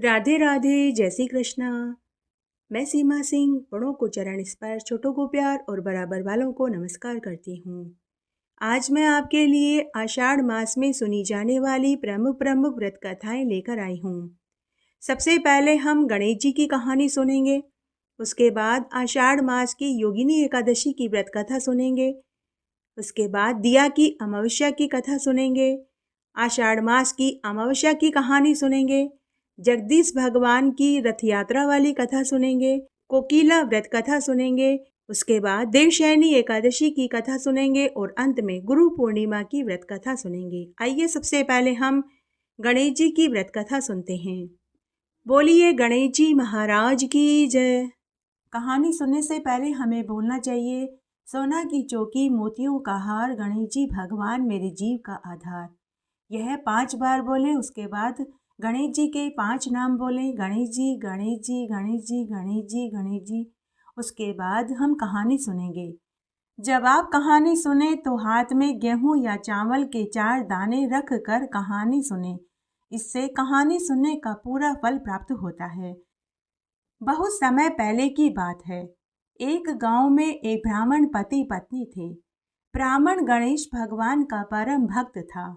राधे राधे, जय श्री कृष्णा। मैं सीमा सिंह बड़ों को चरण स्पर्श, छोटों को प्यार और बराबर वालों को नमस्कार करती हूँ। आज मैं आपके लिए आषाढ़ मास में सुनी जाने वाली प्रमुख प्रमुख व्रत कथाएं लेकर आई हूँ। सबसे पहले हम गणेश जी की कहानी सुनेंगे। उसके बाद आषाढ़ मास की योगिनी एकादशी की व्रत कथा सुनेंगे। उसके बाद दिया की अमावस्या की कथा सुनेंगे। आषाढ़ मास की अमावस्या की कहानी सुनेंगे। जगदीश भगवान की रथ यात्रा वाली कथा सुनेंगे। कोकिला व्रत कथा सुनेंगे। उसके बाद देवशयनी एकादशी की कथा सुनेंगे और अंत में गुरु पूर्णिमा की व्रत कथा सुनेंगे। आइए सबसे पहले हम गणेश जी की व्रत कथा सुनते हैं। बोलिए गणेश जी महाराज की जय। कहानी सुनने से पहले हमें बोलना चाहिए, सोना की चौकी मोतियों का हार, गणेश जी भगवान मेरे जीव का आधार। यह 5 बार बोलें। उसके बाद गणेश जी के 5 नाम बोलें, गणेश जी गणेश जी गणेश जी गणेश जी गणेश जी। उसके बाद हम कहानी सुनेंगे। जब आप कहानी सुने तो हाथ में गेहूं या चावल के 4 दाने रख कर कहानी सुने। इससे कहानी सुनने का पूरा फल प्राप्त होता है। बहुत समय पहले की बात है। एक गांव में एक ब्राह्मण पति पत्नी थे। ब्राह्मण गणेश भगवान का परम भक्त था।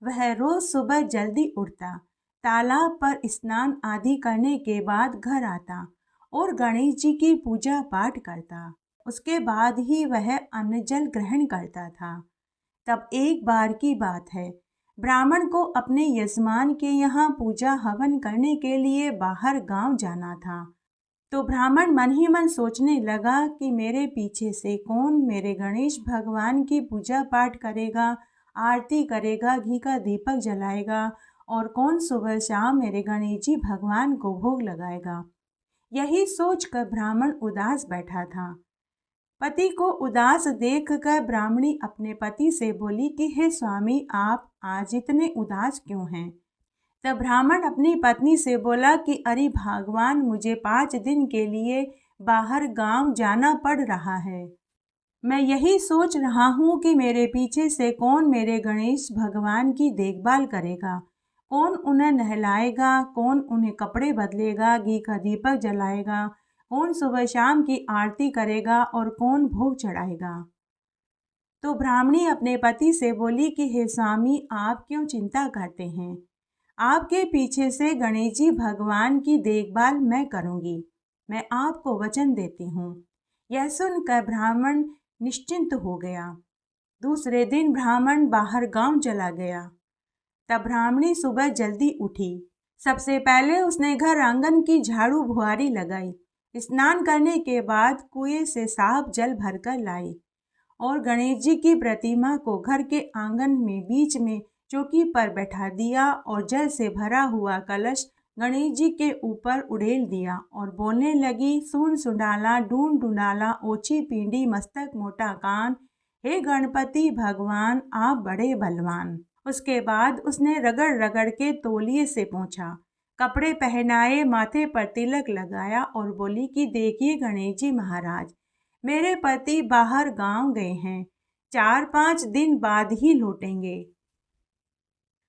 वह रोज सुबह जल्दी उठता, तालाब पर स्नान आदि करने के बाद घर आता और गणेश जी की पूजा पाठ करता। उसके बाद ही वह अन्न जल ग्रहण करता था। तब एक बार की बात है, ब्राह्मण को अपने यजमान के यहाँ पूजा हवन करने के लिए बाहर गांव जाना था। तो ब्राह्मण मन ही मन सोचने लगा कि मेरे पीछे से कौन मेरे गणेश भगवान की पूजा पाठ करेगा, आरती करेगा, घी का दीपक जलाएगा और कौन सुबह शाम मेरे गणेश जी भगवान को भोग लगाएगा। यही सोचकर ब्राह्मण उदास बैठा था। पति को उदास देखकर ब्राह्मणी अपने पति से बोली कि हे स्वामी, आप आज इतने उदास क्यों हैं? तब ब्राह्मण अपनी पत्नी से बोला कि अरे भगवान, मुझे 5 दिन के लिए बाहर गांव जाना पड़ रहा है। मैं यही सोच रहा हूँ कि मेरे पीछे से कौन मेरे गणेश भगवान की देखभाल करेगा, कौन उन्हें नहलाएगा, कौन उन्हें कपड़े बदलेगा, घी का दीपक जलाएगा, कौन सुबह शाम की आरती करेगा और कौन भोग चढ़ाएगा। तो ब्राह्मणी अपने पति से बोली कि हे स्वामी, आप क्यों चिंता करते हैं? आपके पीछे से गणेश जी भगवान की देखभाल मैं करूंगी। मैं आपको वचन देती हूँ। यह सुनकर ब्राह्मण निश्चिंत हो गया। दूसरे दिन ब्राह्मण बाहर गांव चला गया। तब ब्राह्मणी सुबह जल्दी उठी। सबसे पहले उसने घर आंगन की झाड़ू बुहारी लगाई। स्नान करने के बाद कुएं से साफ जल भरकर लाई और गणेश जी की प्रतिमा को घर के आंगन में बीच में चौकी पर बैठा दिया और जल से भरा हुआ कलश गणेश जी के ऊपर उड़ेल दिया और बोलने लगी, सुन सुंडाला, ढूंढ ढूंढाला, ओछी पींडी, मस्तक मोटा कान, हे गणपति भगवान, आप बड़े बलवान। उसके बाद उसने रगड़ रगड़ के तौलिए से पोंछा, कपड़े पहनाए, माथे पर तिलक लगाया और बोली कि देखिए गणेश जी महाराज, मेरे पति बाहर गांव गए हैं, 4-5 दिन बाद ही लौटेंगे।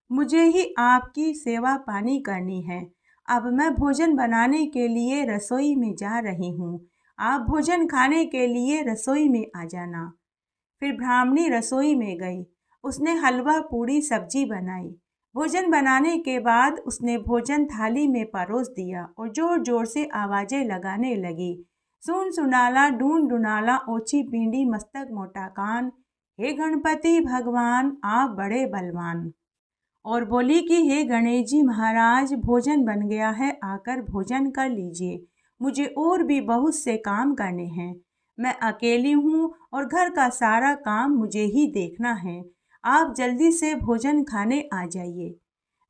मुझे ही आपकी सेवा पानी करनी है। अब मैं भोजन बनाने के लिए रसोई में जा रही हूँ। आप भोजन खाने के लिए रसोई में आ जाना। फिर ब्राह्मणी रसोई में गई। उसने हलवा पूड़ी सब्जी बनाई। भोजन बनाने के बाद उसने भोजन थाली में परोस दिया और जोर जोर से आवाजें लगाने लगी, सुन सुनाला, ढूंढ ढूंढाला, ओछी पींडी, मस्तक मोटा कान, हे गणपति भगवान, आप बड़े बलवान। और बोली कि हे गणेश जी महाराज, भोजन बन गया है, आकर भोजन कर लीजिए। मुझे और भी बहुत से काम करने हैं। मैं अकेली हूँ और घर का सारा काम मुझे ही देखना है। आप जल्दी से भोजन खाने आ जाइए।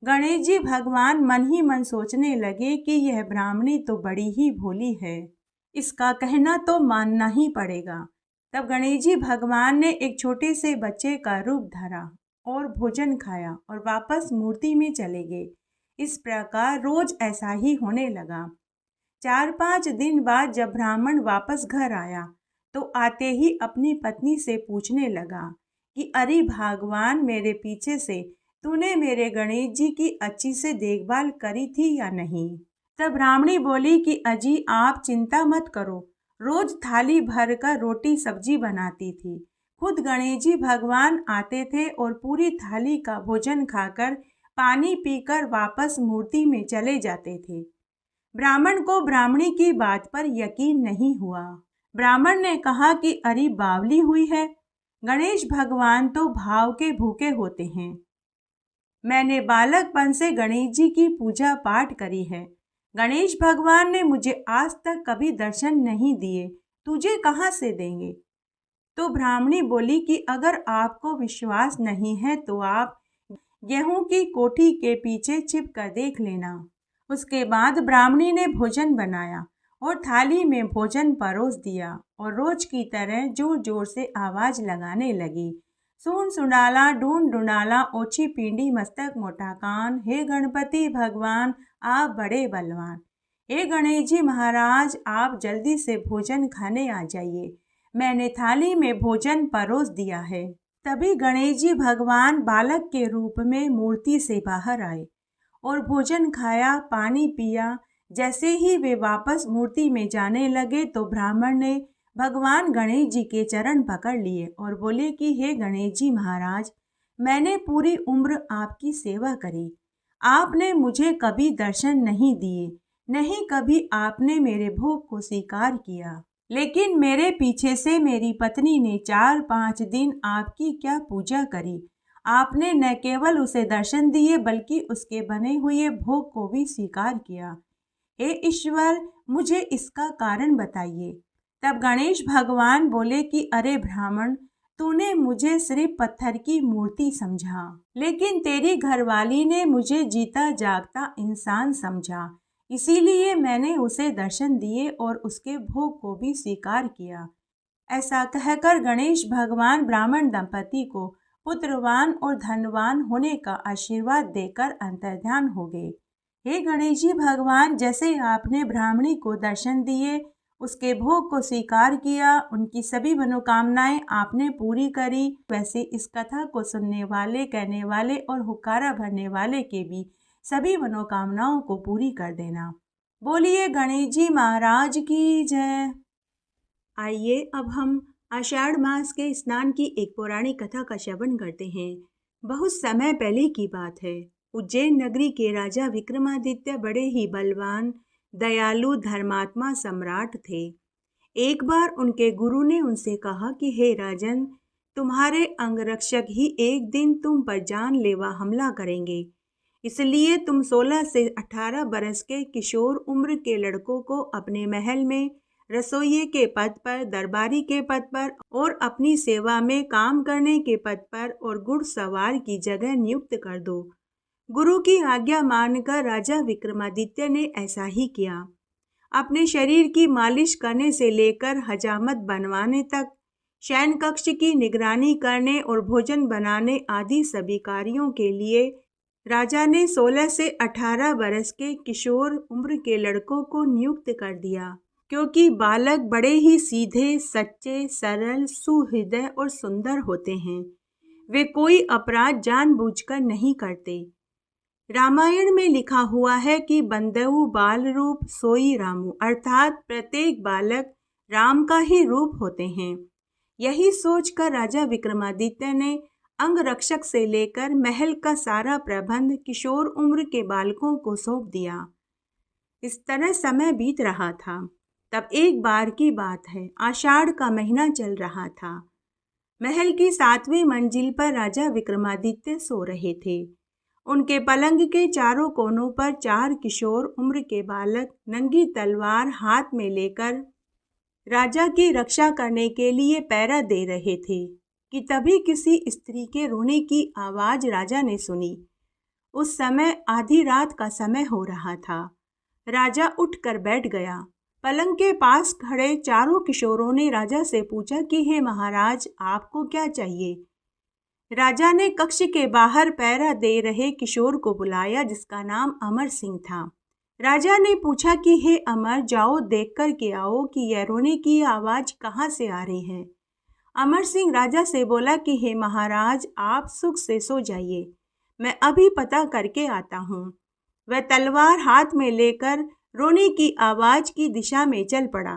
गणेश जी भगवान मन ही मन सोचने लगे कि यह ब्राह्मणी तो बड़ी ही भोली है, इसका कहना तो मानना ही पड़ेगा। तब गणेश जी भगवान ने एक छोटे से बच्चे का रूप धरा और भोजन खाया और वापस मूर्ति में चले गए। इस प्रकार रोज ऐसा ही होने लगा। 4-5 दिन बाद जब ब्राह्मण वापस घर आया तो आते ही अपनी पत्नी से पूछने लगा कि अरे भगवान, मेरे पीछे से तूने मेरे गणेश जी की अच्छी से देखभाल करी थी या नहीं? तब ब्राह्मणी बोली कि अजी आप चिंता मत करो, रोज थाली भर कर रोटी सब्जी बनाती थी। खुद गणेश जी भगवान आते थे और पूरी थाली का भोजन खाकर पानी पीकर वापस मूर्ति में चले जाते थे। ब्राह्मण को ब्राह्मणी की बात पर यकीन नहीं हुआ। ब्राह्मण ने कहा कि अरे बावली हुई है, गणेश भगवान तो भाव के भूखे होते हैं। मैंने बालकपन से गणेश जी की पूजा पाठ करी है। गणेश भगवान ने मुझे आज तक कभी दर्शन नहीं दिए, तुझे कहाँ से देंगे? तो ब्राह्मणी बोली कि अगर आपको विश्वास नहीं है तो आप गेहूं की कोठी के पीछे छिप कर देख लेना। उसके बाद ब्राह्मणी ने भोजन बनाया और थाली में भोजन परोस दिया और रोज की तरह जोर जोर से आवाज लगाने लगी। सुन सुनाला ढूंढ ढूंढाला ओछी पींडी मस्तक मोटा कान, हे गणपति भगवान आप बड़े बलवान। हे गणेश जी महाराज आप जल्दी से भोजन खाने आ जाइए, मैंने थाली में भोजन परोस दिया है। तभी गणेश जी भगवान बालक के रूप में मूर्ति से बाहर आए और भोजन खाया, पानी पिया। जैसे ही वे वापस मूर्ति में जाने लगे तो ब्राह्मण ने भगवान गणेश जी के चरण पकड़ लिए और बोले कि हे गणेश जी महाराज, मैंने पूरी उम्र आपकी सेवा करी, आपने मुझे कभी दर्शन नहीं दिए, नहीं कभी आपने मेरे भोग को स्वीकार किया। लेकिन मेरे पीछे से मेरी पत्नी ने 4-5 दिन आपकी क्या पूजा करी, आपने न केवल उसे दर्शन दिए बल्कि उसके बने हुए भोग को भी स्वीकार किया। हे ईश्वर, मुझे इसका कारण बताइए। तब गणेश भगवान बोले कि अरे ब्राह्मण, तूने मुझे सिर्फ पत्थर की मूर्ति समझा, लेकिन तेरी घरवाली ने मुझे जीता जागता इंसान समझा, इसीलिए मैंने उसे दर्शन दिए और उसके भोग को भी स्वीकार किया। ऐसा कहकर गणेश भगवान ब्राह्मण दंपति को पुत्रवान और धनवान होने का आशीर्वाद देकर अंतर्ध्यान हो गए। हे गणेश जी भगवान, जैसे आपने ब्राह्मणी को दर्शन दिए, उसके भोग को स्वीकार किया, उनकी सभी मनोकामनाएं आपने पूरी करी, वैसे इस कथा को सुनने वाले, कहने वाले और हुक्कारा भरने वाले के भी सभी मनोकामनाओं को पूरी कर देना। बोलिए गणेश जी महाराज की जय। आइए अब हम आषाढ़ मास के स्नान की एक पौराणिक कथा का श्रवण करते हैं। बहुत समय पहले की बात है। उज्जैन नगरी के राजा विक्रमादित्य बड़े ही बलवान, दयालु, धर्मात्मा सम्राट थे। एक बार उनके गुरु ने उनसे कहा कि हे राजन, तुम्हारे अंगरक्षक ही एक दिन तुम पर जानलेवा हमला करेंगे, इसलिए तुम 16 से 18 बरस के किशोर उम्र के लड़कों को अपने महल में रसोइये के पद पर, दरबारी के पद पर और अपनी सेवा में काम करने के पद पर और घुड़सवार की जगह नियुक्त कर दो। गुरु की आज्ञा मानकर राजा विक्रमादित्य ने ऐसा ही किया। अपने शरीर की मालिश करने से लेकर हजामत बनवाने तक, शयन कक्ष की निगरानी करने और भोजन बनाने आदि सभी कार्यों के लिए राजा ने 16 से 18 बरस के किशोर उम्र के लड़कों को नियुक्त कर दिया, क्योंकि बालक बड़े ही सीधे, सच्चे, सरल, सुहृदय और सुंदर होते हैं। वे कोई अपराध जानबूझकर नहीं करते। रामायण में लिखा हुआ है कि बंदऊ बाल रूप सोई रामू, अर्थात प्रत्येक बालक राम का ही रूप होते हैं। यही सोचकर राजा विक्रमादित्य ने अंगरक्षक से लेकर महल का सारा प्रबंध किशोर उम्र के बालकों को सौंप दिया। इस तरह समय बीत रहा था। तब एक बार की बात है, आषाढ़ का महीना चल रहा था। महल की 7वीं मंजिल पर राजा विक्रमादित्य सो रहे थे। उनके पलंग के चारों कोनों पर 4 किशोर उम्र के बालक नंगी तलवार हाथ में लेकर राजा की रक्षा करने के लिए पहरा दे रहे थे कि तभी किसी स्त्री के रोने की आवाज राजा ने सुनी। उस समय आधी रात का समय हो रहा था। राजा उठकर बैठ गया। पलंग के पास खड़े चारों किशोरों ने राजा से पूछा कि हे महाराज, आपको क्या चाहिए? राजा ने कक्ष के बाहर पहरा दे रहे किशोर को बुलाया, जिसका नाम अमर सिंह था। राजा ने पूछा कि हे अमर, जाओ देख कर के आओ कि यह रोने की आवाज कहाँ से आ रही है। अमर सिंह राजा से बोला कि हे महाराज, आप सुख से सो जाइए, मैं अभी पता करके आता हूँ। वह तलवार हाथ में लेकर रोने की आवाज की दिशा में चल पड़ा।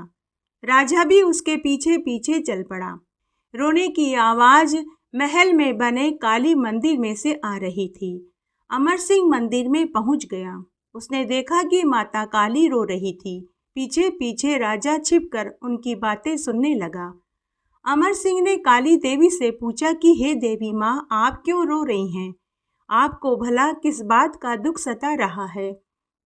राजा भी उसके पीछे पीछे चल पड़ा। रोने की आवाज महल में बने काली मंदिर में से आ रही थी। अमर सिंह मंदिर में पहुंच गया। उसने देखा कि माता काली रो रही थी। पीछे पीछे राजा छिपकर उनकी बातें सुनने लगा। अमर सिंह ने काली देवी से पूछा कि हे देवी माँ, आप क्यों रो रही हैं? आपको भला किस बात का दुख सता रहा है?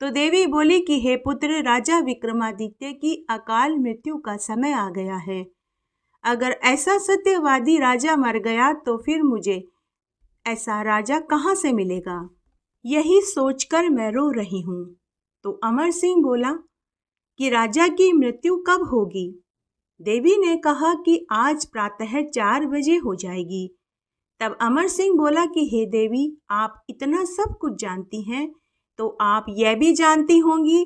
तो देवी बोली कि हे पुत्र, राजा विक्रमादित्य की अकाल मृत्यु का समय आ गया है। अगर ऐसा सत्यवादी राजा मर गया तो फिर मुझे ऐसा राजा कहाँ से मिलेगा? यही सोचकर मैं रो रही हूँ। तो अमर सिंह बोला कि राजा की मृत्यु कब होगी? देवी ने कहा कि आज प्रातः 4 बजे हो जाएगी। तब अमर सिंह बोला कि हे देवी, आप इतना सब कुछ जानती हैं, तो आप यह भी जानती होंगी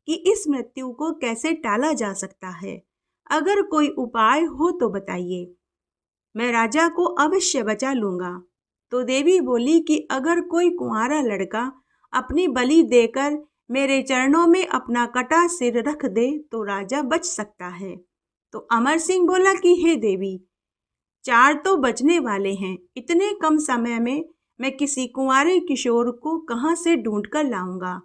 कि इस मृत्यु को कैसे टाला जा सकता है। अगर कोई उपाय हो तो बताइए, मैं राजा को अवश्य बचा लूंगा। तो देवी बोली कि अगर कोई कुंवारा लड़का अपनी बलि देकर मेरे चरणों में अपना कटा सिर रख दे तो राजा बच सकता है। तो अमर सिंह बोला कि हे देवी, 4 तो बचने वाले हैं। इतने कम समय में मैं किसी कुंवारे किशोर को कहाँ से ढूंढ कर लाऊंगा?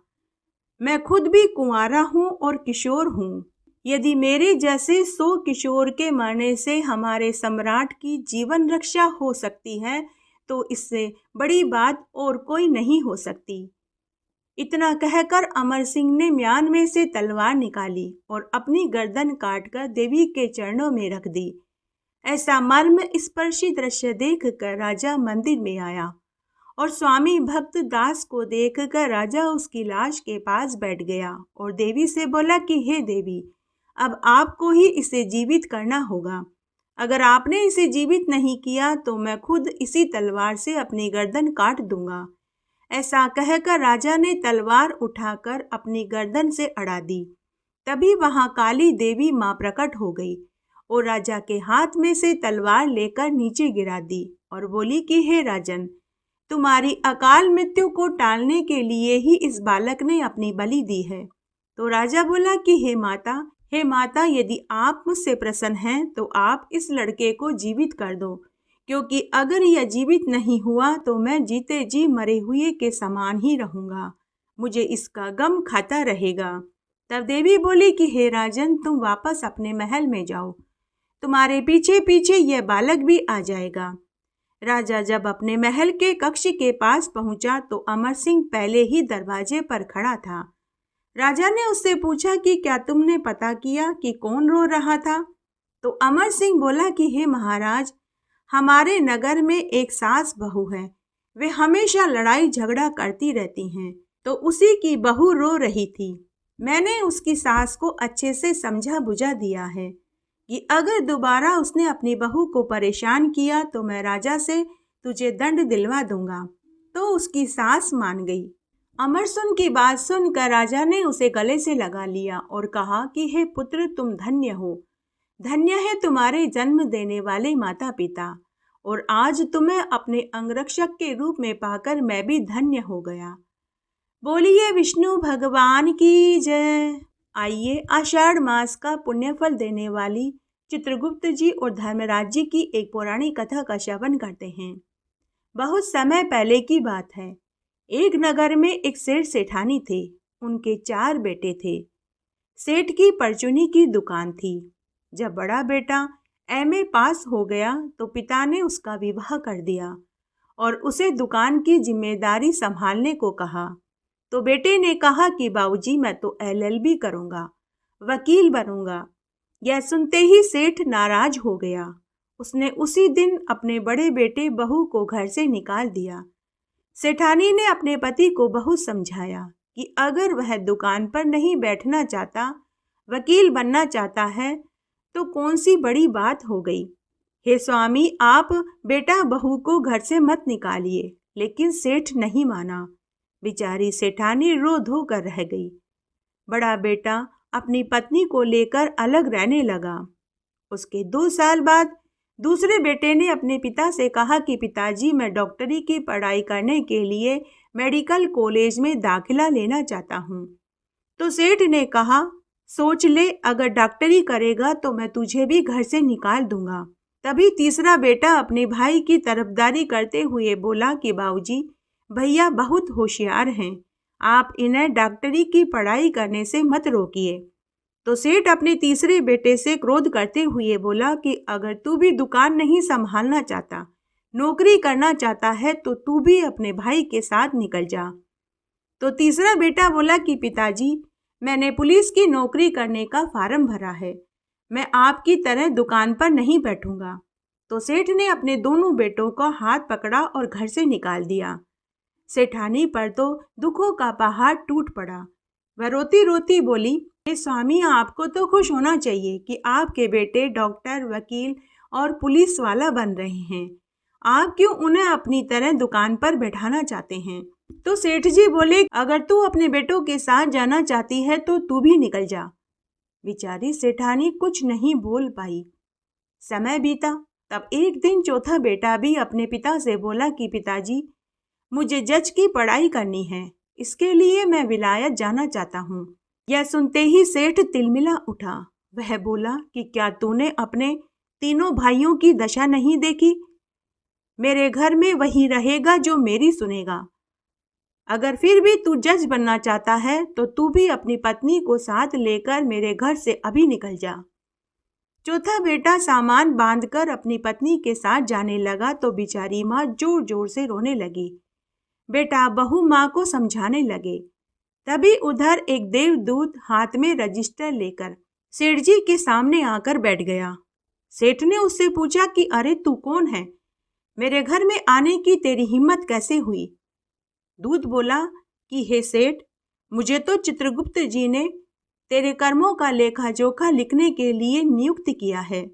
मैं खुद भी कुंवारा हूँ और किशोर हूँ। यदि मेरे जैसे 100 किशोर के मरने से हमारे सम्राट की जीवन रक्षा हो सकती है, तो इससे बड़ी बात और कोई नहीं हो सकती। इतना कहकर अमर सिंह ने म्यान में से तलवार निकाली और अपनी गर्दन काटकर देवी के चरणों में रख दी। ऐसा मर्म स्पर्शी दृश्य देखकर राजा मंदिर में आया और स्वामी भक्त दास को देखकर राजा उसकी लाश के पास बैठ गया और देवी से बोला कि हे देवी, अब आपको ही इसे जीवित करना होगा। अगर आपने इसे जीवित नहीं किया तो मैं खुद इसी तलवार से अपनी गर्दन काट दूंगा। ऐसा कहकर राजा ने तलवार उठाकर अपनी गर्दन से अड़ा दी। तभी वहां काली देवी मां प्रकट हो गई और राजा के हाथ में से तलवार लेकर नीचे गिरा दी और बोली कि हे राजन, तुम्हारी अकाल मृत्यु को टालने के लिए ही इस बालक ने अपनी बलि दी है। तो राजा बोला कि हे माता, यदि आप मुझसे प्रसन्न हैं तो आप इस लड़के को जीवित कर दो, क्योंकि अगर यह जीवित नहीं हुआ तो मैं जीते जी मरे हुए के समान ही रहूंगा। मुझे इसका गम खाता रहेगा। तब देवी बोली कि हे राजन, तुम वापस अपने महल में जाओ। तुम्हारे पीछे पीछे यह बालक भी आ जाएगा। राजा जब अपने महल के कक्ष के पास पहुंचा तो अमर सिंह पहले ही दरवाजे पर खड़ा था। राजा ने उससे पूछा कि क्या तुमने पता किया कि कौन रो रहा था? तो अमर सिंह बोला कि हे महाराज, हमारे नगर में एक सास बहू है। वे हमेशा लड़ाई झगड़ा करती रहती हैं। तो उसी की बहू रो रही थी। मैंने उसकी सास को अच्छे से समझा बुझा दिया है कि अगर दोबारा उसने अपनी बहू को परेशान किया तो मैं राजा से तुझे दंड दिलवा दूंगा। तो उसकी सास मान गई। अमर सिंह की बात सुनकर राजा ने उसे गले से लगा लिया और कहा कि हे पुत्र, तुम धन्य हो। धन्य है तुम्हारे जन्म देने वाले माता पिता, और आज तुम्हें अपने अंगरक्षक के रूप में पाकर मैं भी धन्य हो गया। बोलिए विष्णु भगवान की जय। आइए आषाढ़ मास का पुण्यफल देने वाली चित्रगुप्त जी और धर्मराज जी की एक पौराणिक कथा का श्रवण करते हैं। बहुत समय पहले की बात है। एक नगर में एक सेठ सेठानी थे। उनके 4 बेटे थे। सेठ की परचूनी की दुकान थी। जब बड़ा बेटा एमए पास हो गया तो पिता ने उसका विवाह कर दिया और उसे दुकान की जिम्मेदारी संभालने को कहा। तो बेटे ने कहा कि बाबूजी, मैं तो एलएलबी करूंगा, वकील बनूंगा। यह सुनते ही सेठ नाराज हो गया। उसने उसी दिन अपने बड़े बेटे बहू को घर से निकाल दिया। सेठानी ने अपने पति को बहुत समझाया कि अगर वह दुकान पर नहीं बैठना चाहता, वकील बनना चाहता है, तो कौन सी बड़ी बात हो गई। हे स्वामी, आप बेटा बहू को घर से मत निकालिए। लेकिन सेठ नहीं माना। बेचारी सेठानी रो धो कर रह गई। बड़ा बेटा अपनी पत्नी को लेकर अलग रहने लगा। उसके 2 साल बाद दूसरे बेटे ने अपने पिता से कहा कि पिताजी, मैं डॉक्टरी की पढ़ाई करने के लिए मेडिकल कॉलेज में दाखिला लेना चाहता हूँ। तो सेठ ने कहा, सोच ले, अगर डॉक्टरी करेगा तो मैं तुझे भी घर से निकाल दूंगा। तभी तीसरा बेटा अपने भाई की तरफदारी करते हुए बोला कि बाबूजी, भैया बहुत होशियार हैं, आप इन्हें डॉक्टरी की पढ़ाई करने से मत रोकिए। तो सेठ अपने तीसरे बेटे से क्रोध करते हुए बोला कि अगर तू भी दुकान नहीं संभालना चाहता, नौकरी करना चाहता है तो तू भी अपने भाई के साथ निकल जा। तो तीसरा बेटा बोला कि पिताजी, मैंने पुलिस की नौकरी करने का फार्म भरा है, मैं आपकी तरह दुकान पर नहीं बैठूंगा। तो सेठ ने अपने दोनों बेटों का हाथ पकड़ा और घर से निकाल दिया। सेठानी पर तो दुखों का पहाड़ टूट पड़ा। वह रोती रोती बोली, हे स्वामी, आपको तो खुश होना चाहिए कि आपके बेटे डॉक्टर, वकील और पुलिस वाला बन रहे हैं। आप क्यों उन्हें अपनी तरह दुकान पर बैठाना चाहते हैं? तो सेठ जी बोले, अगर तू अपने बेटों के साथ जाना चाहती है तो तू भी निकल जा। बेचारी सेठानी कुछ नहीं बोल पाई। समय बीता। तब एक दिन चौथा बेटा भी अपने पिता से बोला कि पिताजी, मुझे जज की पढ़ाई करनी है, इसके लिए मैं विलायत जाना चाहता हूँ। यह सुनते ही सेठ तिलमिला उठा। वह बोला कि क्या तूने अपने तीनों भाइयों की दशा नहीं देखी? मेरे घर में वही रहेगा जो मेरी सुनेगा। अगर फिर भी तू जज बनना चाहता है तो तू भी अपनी पत्नी को साथ लेकर मेरे घर से अभी निकल जा। चौथा बेटा सामान बांधकर अपनी पत्नी के साथ जाने लगा तो बेचारी माँ जोर जोर से रोने लगी। बेटा बहू माँ को समझाने लगे। तभी उधर एक देवदूत हाथ में रजिस्टर लेकर सेठ जी के सामने आकर बैठ गया। सेठ ने उससे पूछा कि अरे तू कौन है? मेरे घर में आने की तेरी हिम्मत कैसे हुई? दूत बोला कि हे सेठ, मुझे तो चित्रगुप्त जी ने तेरे कर्मों का लेखा जोखा लिखने के लिए नियुक्त किया है।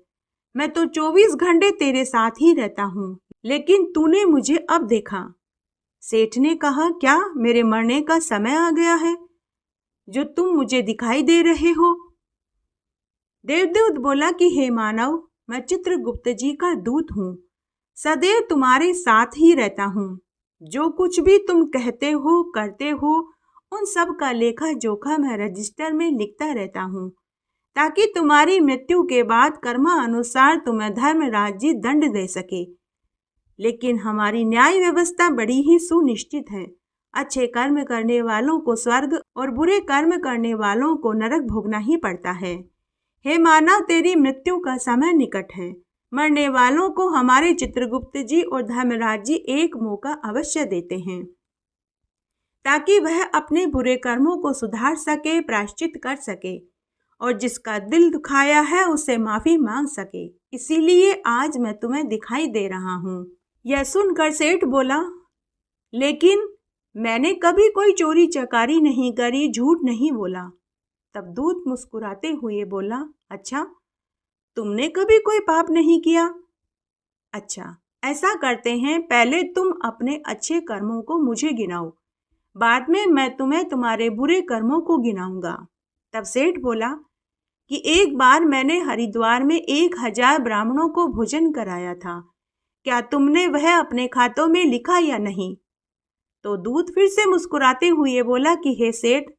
मैं तो 24 घंटे तेरे साथ ही रहता हूँ, लेकिन तूने मुझे अब देखा। सेठ ने कहा, क्या मेरे मरने का समय आ गया है जो तुम मुझे दिखाई दे रहे हो? देवदूत बोला कि हे मानव, मैं चित्रगुप्त जी का दूत हूँ, सदैव तुम्हारे साथ ही रहता हूँ। जो कुछ भी तुम कहते हो करते हो उन सब का लेखा जोखा मैं रजिस्टर में लिखता रहता हूँ, ताकि तुम्हारी मृत्यु के बाद कर्मा अनुसार तुम्हें धर्मराज जी दंड दे सके। लेकिन हमारी न्याय व्यवस्था बड़ी ही सुनिश्चित है। अच्छे कर्म करने वालों को स्वर्ग और बुरे कर्म करने वालों को नरक भोगना ही पड़ता है। हे मानव, तेरी मृत्यु का समय निकट है। मरने वालों को हमारे चित्रगुप्त जी और धर्मराज जी एक मौका अवश्य देते हैं, ताकि वह अपने बुरे कर्मों को सुधार सके, प्रायश्चित कर सके और जिसका दिल दुखाया है उससे माफी मांग सके। इसीलिए आज मैं तुम्हें दिखाई दे रहा हूँ। यह सुनकर सेठ बोला, लेकिन मैंने कभी कोई चोरी चकारी नहीं करी, झूठ नहीं बोला। तब दूत मुस्कुराते हुए बोला, अच्छा, तुमने कभी कोई पाप नहीं किया? अच्छा, ऐसा करते हैं, पहले तुम अपने अच्छे कर्मों को मुझे गिनाओ, बाद में मैं तुम्हें तुम्हारे बुरे कर्मों को गिनाऊंगा। तब सेठ बोला कि एक बार मैंने हरिद्वार में 1000 ब्राह्मणों को भोजन कराया था, क्या तुमने वह अपने खातों में लिखा या नहीं? तो दूत फिर से मुस्कुराते हुए बोला कि हे सेठ,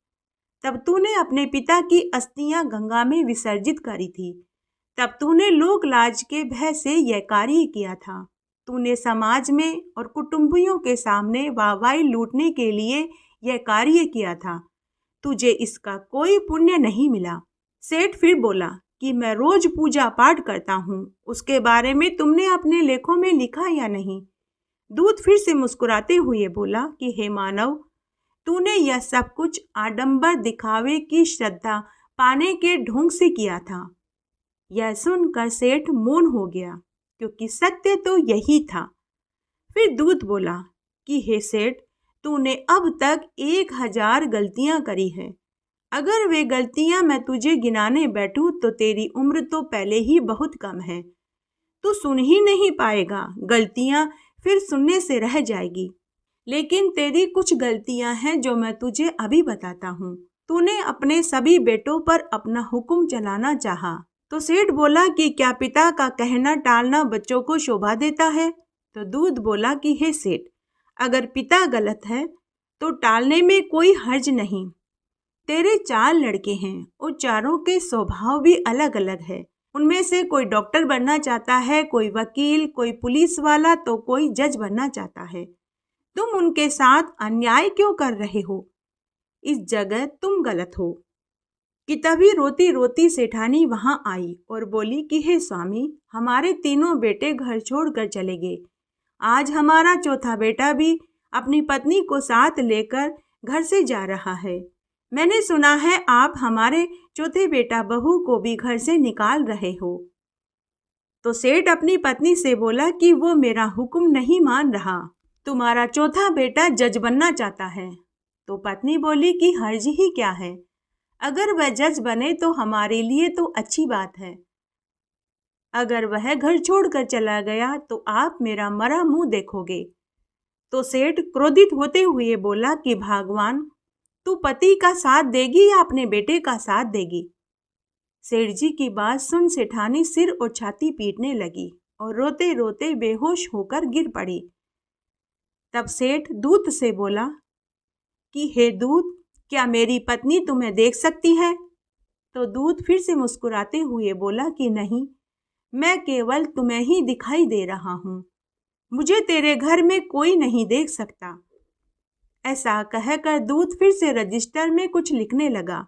तब तूने अपने पिता की अस्थियां गंगा में विसर्जित करी थी, तब तूने लोक लाज के भय से यह कार्य किया था। तूने समाज में और कुटुंबियों के सामने वाहवाही लूटने के लिए यह कार्य किया था, तुझे इसका कोई पुण्य नहीं मिला। सेठ फिर बोला कि मैं रोज पूजा पाठ करता हूँ, उसके बारे में तुमने अपने लेखों में लिखा या नहीं? दूत फिर से मुस्कुराते हुए बोला कि हे मानव, तूने यह सब कुछ आडंबर दिखावे की श्रद्धा पाने के ढोंग से किया था। यह सुनकर सेठ मौन हो गया, क्योंकि सत्य तो यही था। फिर दूत बोला कि हे सेठ, तूने अब तक 1000 गलतियां करी है। अगर वे गलतियां मैं तुझे गिनाने बैठूं तो तेरी उम्र तो पहले ही बहुत कम है, तू सुन ही नहीं पाएगा, गलतियां फिर सुनने से रह जाएगी। लेकिन तेरी कुछ गलतियां हैं जो मैं तुझे अभी बताता हूँ। तूने अपने सभी बेटों पर अपना हुक्म चलाना चाहा। तो सेठ बोला कि क्या पिता का कहना टालना बच्चों को शोभा देता है? तो दूत बोला कि हे सेठ, अगर पिता गलत है तो टालने में कोई हर्ज नहीं, तेरे 4 लड़के हैं और चारों के स्वभाव भी अलग अलग है। उनमें से कोई डॉक्टर बनना चाहता है, कोई वकील, कोई पुलिस वाला, तो कोई जज बनना चाहता है। तुम उनके साथ अन्याय क्यों कर रहे हो? इस जगह तुम गलत हो। कि तभी रोती रोती सेठानी वहां आई और बोली कि हे स्वामी, हमारे तीनों बेटे घर छोड़कर चले गए। आज हमारा चौथा बेटा भी अपनी पत्नी को साथ लेकर घर से जा रहा है। मैंने सुना है आप हमारे चौथे बेटा बहू को भी घर से निकाल रहे हो। तो सेठ अपनी पत्नी से बोला कि वो मेरा हुक्म नहीं मान रहा। तुम्हारा चौथा बेटा जज बनना चाहता है। तो पत्नी बोली कि हर्ज ही क्या है, अगर वह जज बने तो हमारे लिए तो अच्छी बात है। अगर वह घर छोड़कर चला गया तो आप मेरा मरा मुंह देखोगे। तो सेठ क्रोधित होते हुए बोला कि भगवान, तू पति का साथ देगी या अपने बेटे का साथ देगी? सेठ जी की बात सुन सेठानी सिर और छाती पीटने लगी और रोते रोते बेहोश होकर गिर पड़ी। तब सेठ दूत से बोला कि हे दूत, क्या मेरी पत्नी तुम्हें देख सकती है? तो दूत फिर से मुस्कुराते हुए बोला कि नहीं, मैं केवल तुम्हें ही दिखाई दे रहा हूँ, मुझे तेरे घर में कोई नहीं देख सकता। ऐसा कहकर दूत फिर से रजिस्टर में कुछ लिखने लगा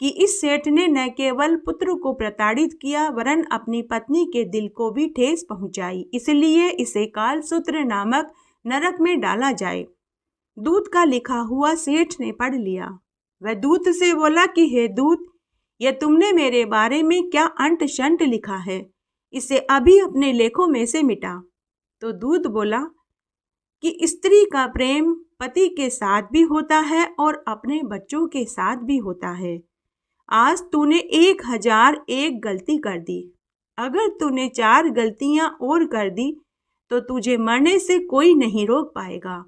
कि इस सेठ ने न केवल पुत्र को प्रताड़ित किया वरन अपनी पत्नी के दिल को भी ठेस पहुंचाई, इसलिए इसे कालसूत्र नामक नरक में डाला जाए। दूत का लिखा हुआ सेठ ने पढ़ लिया। वह दूत से बोला कि हे दूत, यह तुमने मेरे बारे में क्या अंट शंट लिखा है, इसे अभी अपने लेखों में से मिटा। तो दूत बोला कि स्त्री का प्रेम पति के साथ भी होता है और अपने बच्चों के साथ भी होता है। आज तूने 1001 गलती कर दी, अगर तूने 4 गलतियां और कर दी तो तुझे मरने से कोई नहीं रोक पाएगा।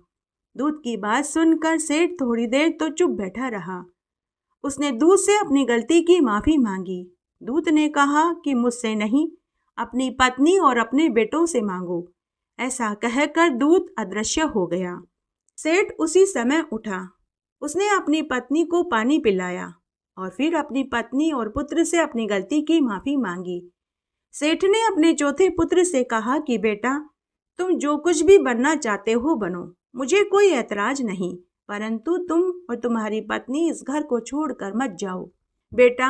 दूत की बात सुनकर सेठ थोड़ी देर तो चुप बैठा रहा। उसने दूत से अपनी गलती की माफी मांगी। दूत ने कहा कि मुझसे नहीं, अपनी पत्नी और अपने बेटों से मांगो। ऐसा कहकर दूत अदृश्य हो गया। सेठ उसी समय उठा। उसने अपनी पत्नी को पानी पिलाया और फिर अपनी पत्नी और पुत्र से अपनी गलती की माफी मांगी। सेठ ने अपने चौथे पुत्र से कहा कि बेटा, तुम जो कुछ भी बनना चाहते हो बनो, मुझे कोई ऐतराज नहीं, परंतु तुम और तुम्हारी पत्नी इस घर को छोड़कर मत जाओ। बेटा,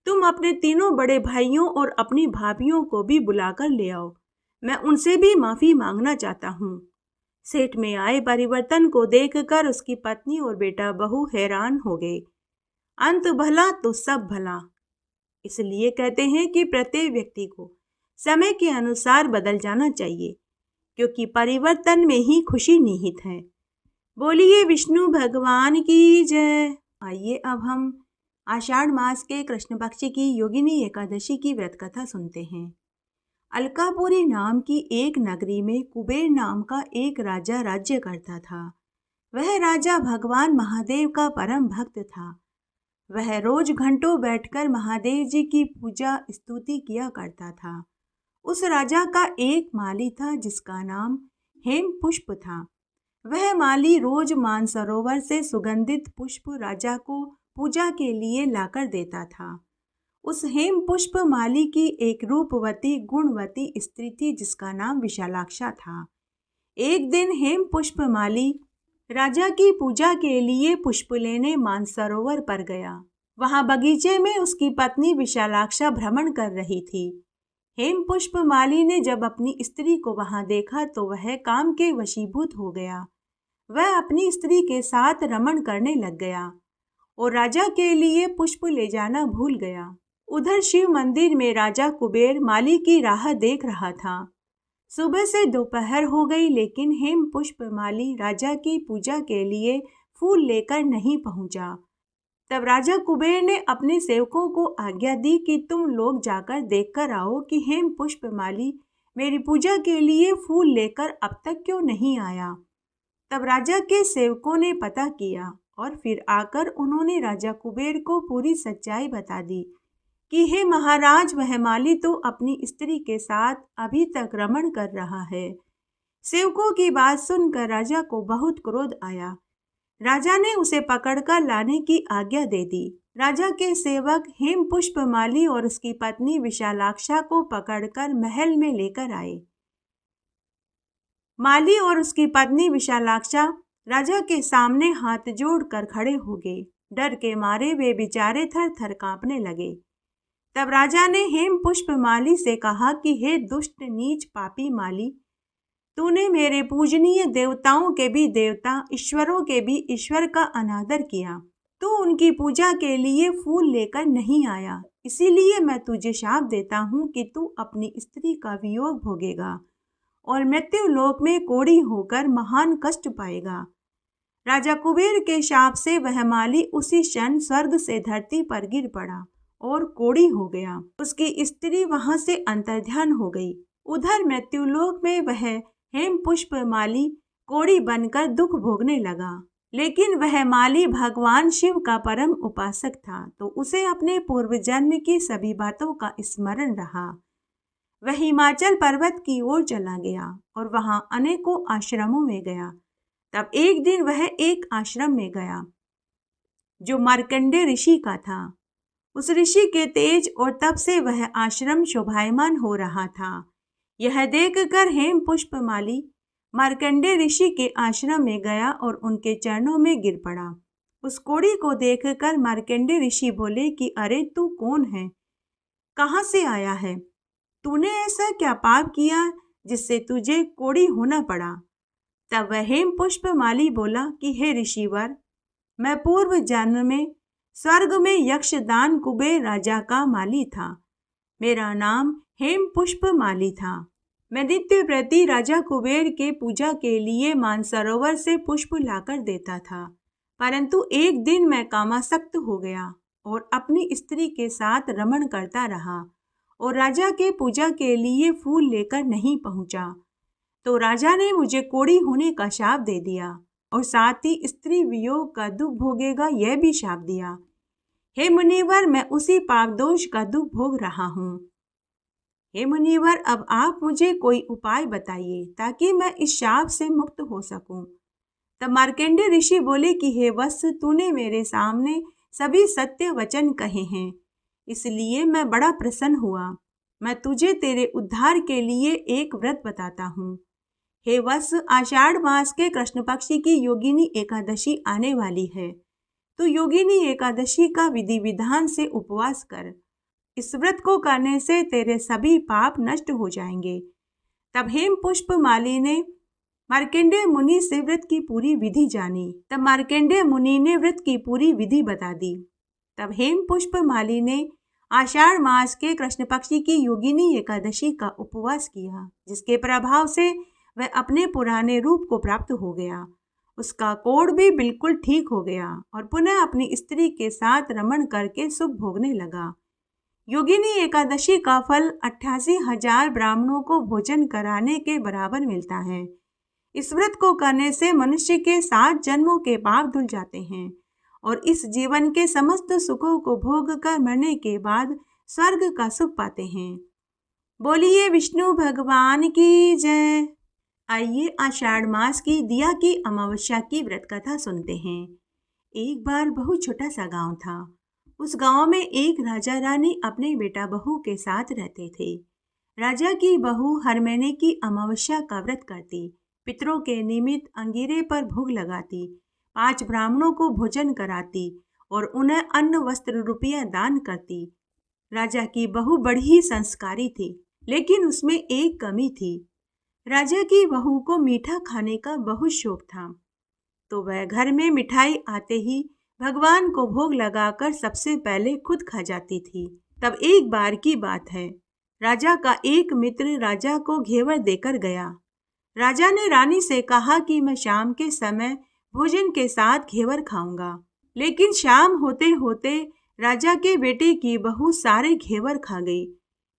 तुम अपने तीनों बड़े भाइयों और अपनी भाभियों को भी बुलाकर ले आओ, मैं उनसे भी माफी मांगना चाहता हूँ। सेठ में आए परिवर्तन को देखकर उसकी पत्नी और बेटा बहू हैरान हो गए। अंत भला तो सब भला। इसलिए कहते हैं कि प्रत्येक व्यक्ति को समय के अनुसार बदल जाना चाहिए, क्योंकि परिवर्तन में ही खुशी निहित है। बोलिए विष्णु भगवान की जय। आइए अब हम आषाढ़ मास के कृष्ण पक्ष की योगिनी एकादशी की व्रत कथा सुनते हैं। अलकापुरी नाम की एक नगरी में कुबेर नाम का एक राजा राज्य करता था। वह राजा भगवान महादेव का परम भक्त था। वह रोज घंटों बैठकर महादेव जी की पूजा स्तुति किया करता था। उस राजा का एक माली था जिसका नाम हेम पुष्प था। वह माली रोज मानसरोवर से सुगंधित पुष्प राजा को पूजा के लिए लाकर देता था। उस हेम पुष्प माली की एक रूपवती गुणवती स्त्री थी जिसका नाम विशालाक्षा था। एक दिन हेम पुष्प माली राजा की पूजा के लिए पुष्प लेने मानसरोवर पर गया। वहां बगीचे में उसकी पत्नी विशालाक्षा भ्रमण कर रही थी। हेम पुष्प माली ने जब अपनी स्त्री को वहां देखा तो वह काम के वशीभूत हो गया। वह अपनी स्त्री के साथ रमण करने लग गया और राजा के लिए पुष्प ले जाना भूल गया। उधर शिव मंदिर में राजा कुबेर माली की राह देख रहा था। सुबह से दोपहर हो गई लेकिन हेम पुष्प माली राजा की पूजा के लिए फूल लेकर नहीं पहुंचा। तब राजा कुबेर ने अपने सेवकों को आज्ञा दी कि तुम लोग जाकर देखकर आओ कि हेम पुष्प माली मेरी पूजा के लिए फूल लेकर अब तक क्यों नहीं आया। तब राजा के सेवकों ने पता किया और फिर आकर उन्होंने राजा कुबेर को पूरी सच्चाई बता दी कि हे महाराज, वह माली तो अपनी स्त्री के साथ अभी तक रमण कर रहा है। सेवकों की बात सुनकर राजा को बहुत क्रोध आया। राजा ने उसे पकड़कर लाने की आज्ञा दे दी। राजा के सेवक हेमपुष्प माली और उसकी पत्नी विशालाक्षा को पकड़कर महल में लेकर आए। माली और उसकी पत्नी विशालाक्षा राजा के सामने हाथ जोड़कर खड़े हो गए। डर के मारे वे बेचारे थर थर कांपने लगे। तब राजा ने हेमपुष्प माली से कहा कि हे दुष्ट नीच पापी माली, तूने मेरे पूजनीय देवताओं के भी देवता, ईश्वरों के भी ईश्वर का अनादर किया। तू उनकी पूजा के लिए फूल लेकर नहीं आया, इसीलिए मैं तुझे शाप देता हूँ कि तू अपनी स्त्री का वियोग भोगेगा और मृत्यु लोक में कोढ़ी होकर महान कष्ट पाएगा। राजा कुबेर के शाप से वह माली उसी क्षण स्वर्ग से धरती पर गिर पड़ा और कोढ़ी हो गया। उसकी स्त्री वहां से अंतर्ध्यान हो गई। उधर मृत्युलोक में वह हेमपुष्प माली कोढ़ी बनकर दुख भोगने लगा। लेकिन वह माली भगवान शिव का परम उपासक था, तो उसे अपने पूर्व जन्म की सभी बातों का स्मरण रहा। वह हिमाचल पर्वत की ओर चला गया और वहां अनेकों आश्रमों में गया। तब एक दिन वह एक आश्रम में गया जो मार्कंडेय ऋषि का था। उस ऋषि के तेज और तप से वह आश्रम शोभायमान हो रहा था। यह देखकर हेमपुष्प माली मार्कंडेय ऋषि के आश्रम में गया और उनके चरणों में गिर पड़ा। उस कोढ़ी को देखकर मार्कंडेय ऋषि बोले कि अरे तू कौन है, कहाँ से आया है? तूने ऐसा क्या पाप किया जिससे तुझे कोढ़ी होना पड़ा? तब वह हेमपुष्प माली बोला कि हे ऋषिवर, मैं पूर्व जन्म में स्वर्ग में यक्षदान कुबेर राजा का माली था। मेरा नाम हेमपुष्प माली था। मैं नित्य प्रति राजा कुबेर के पूजा के लिए मानसरोवर से पुष्प लाकर देता था, परंतु एक दिन मैं कामासक्त हो गया और अपनी स्त्री के साथ रमण करता रहा और राजा के पूजा के लिए फूल लेकर नहीं पहुंचा। तो राजा ने मुझे कोढ़ी होने का शाप दे दिया और साथ ही स्त्री वियोग का दुख भोगेगा यह भी शाप दिया। हे मुनिवर, मैं उसी पाप दोष का दुख भोग रहा हूँ। हे मुनिवर, अब आप मुझे कोई उपाय बताइए ताकि मैं इस शाप से मुक्त हो सकूं। तब मार्कंडेय ऋषि बोले कि हे वत्स, तूने मेरे सामने सभी सत्य वचन कहे हैं, इसलिए मैं बड़ा प्रसन्न हुआ। मैं तुझे तेरे उद्धार के लिए एक व्रत बताता हूँ। हे वत्स, आषाढ़ मास के कृष्ण पक्ष की योगिनी एकादशी आने वाली है। तो योगिनी एकादशी का विधि विधान से उपवास कर। इस व्रत को करने से तेरे सभी पाप नष्ट हो जाएंगे। तब हेमपुष्प माली ने मार्कंडेय मुनि से व्रत की पूरी विधि जानी। तब मार्कंडेय मुनि ने व्रत की पूरी विधि बता दी। तब हेमपुष्प माली ने आषाढ़ मास के कृष्ण पक्षी की योगिनी एकादशी का उपवास किया, जिसके प्रभाव से वह अपने पुराने रूप को प्राप्त हो गया। उसका कोढ़ भी बिल्कुल ठीक हो गया और पुनः अपनी स्त्री के साथ रमण करके सुख भोगने लगा। योगिनी एकादशी का फल 88,000 ब्राह्मणों को भोजन कराने के बराबर मिलता है। इस व्रत को करने से मनुष्य के 7 जन्मों के पाप धुल जाते हैं और इस जीवन के समस्त सुखों को भोग कर मरने के बाद स्वर्ग का सुख पाते हैं। बोलिए विष्णु भगवान की जय। आइए आषाढ़ मास की दिया की अमावस्या की व्रत कथा सुनते हैं। एक बार बहुत छोटा सा गांव था। उस गांव में एक राजा रानी अपने बेटा बहू के साथ रहते थे। राजा की बहू हर महीने की अमावस्या का व्रत करती, पितरों के निमित्त अंगीरे पर भोग लगाती, 5 ब्राह्मणों को भोजन कराती और उन्हें अन्न वस्त्र रुपया दान करती। राजा की बहू बड़ी ही संस्कारी थी, लेकिन उसमें एक कमी थी। राजा की बहू को मीठा खाने का बहुत शौक था, तो वह घर में मिठाई आते ही भगवान को भोग लगाकर सबसे पहले खुद खा जाती थी। तब एक बार की बात है, राजा का एक मित्र राजा को घेवर देकर गया। राजा ने रानी से कहा कि मैं शाम के समय भोजन के साथ घेवर खाऊंगा, लेकिन शाम होते होते राजा के बेटे की बहू सारे घेवर खा गई।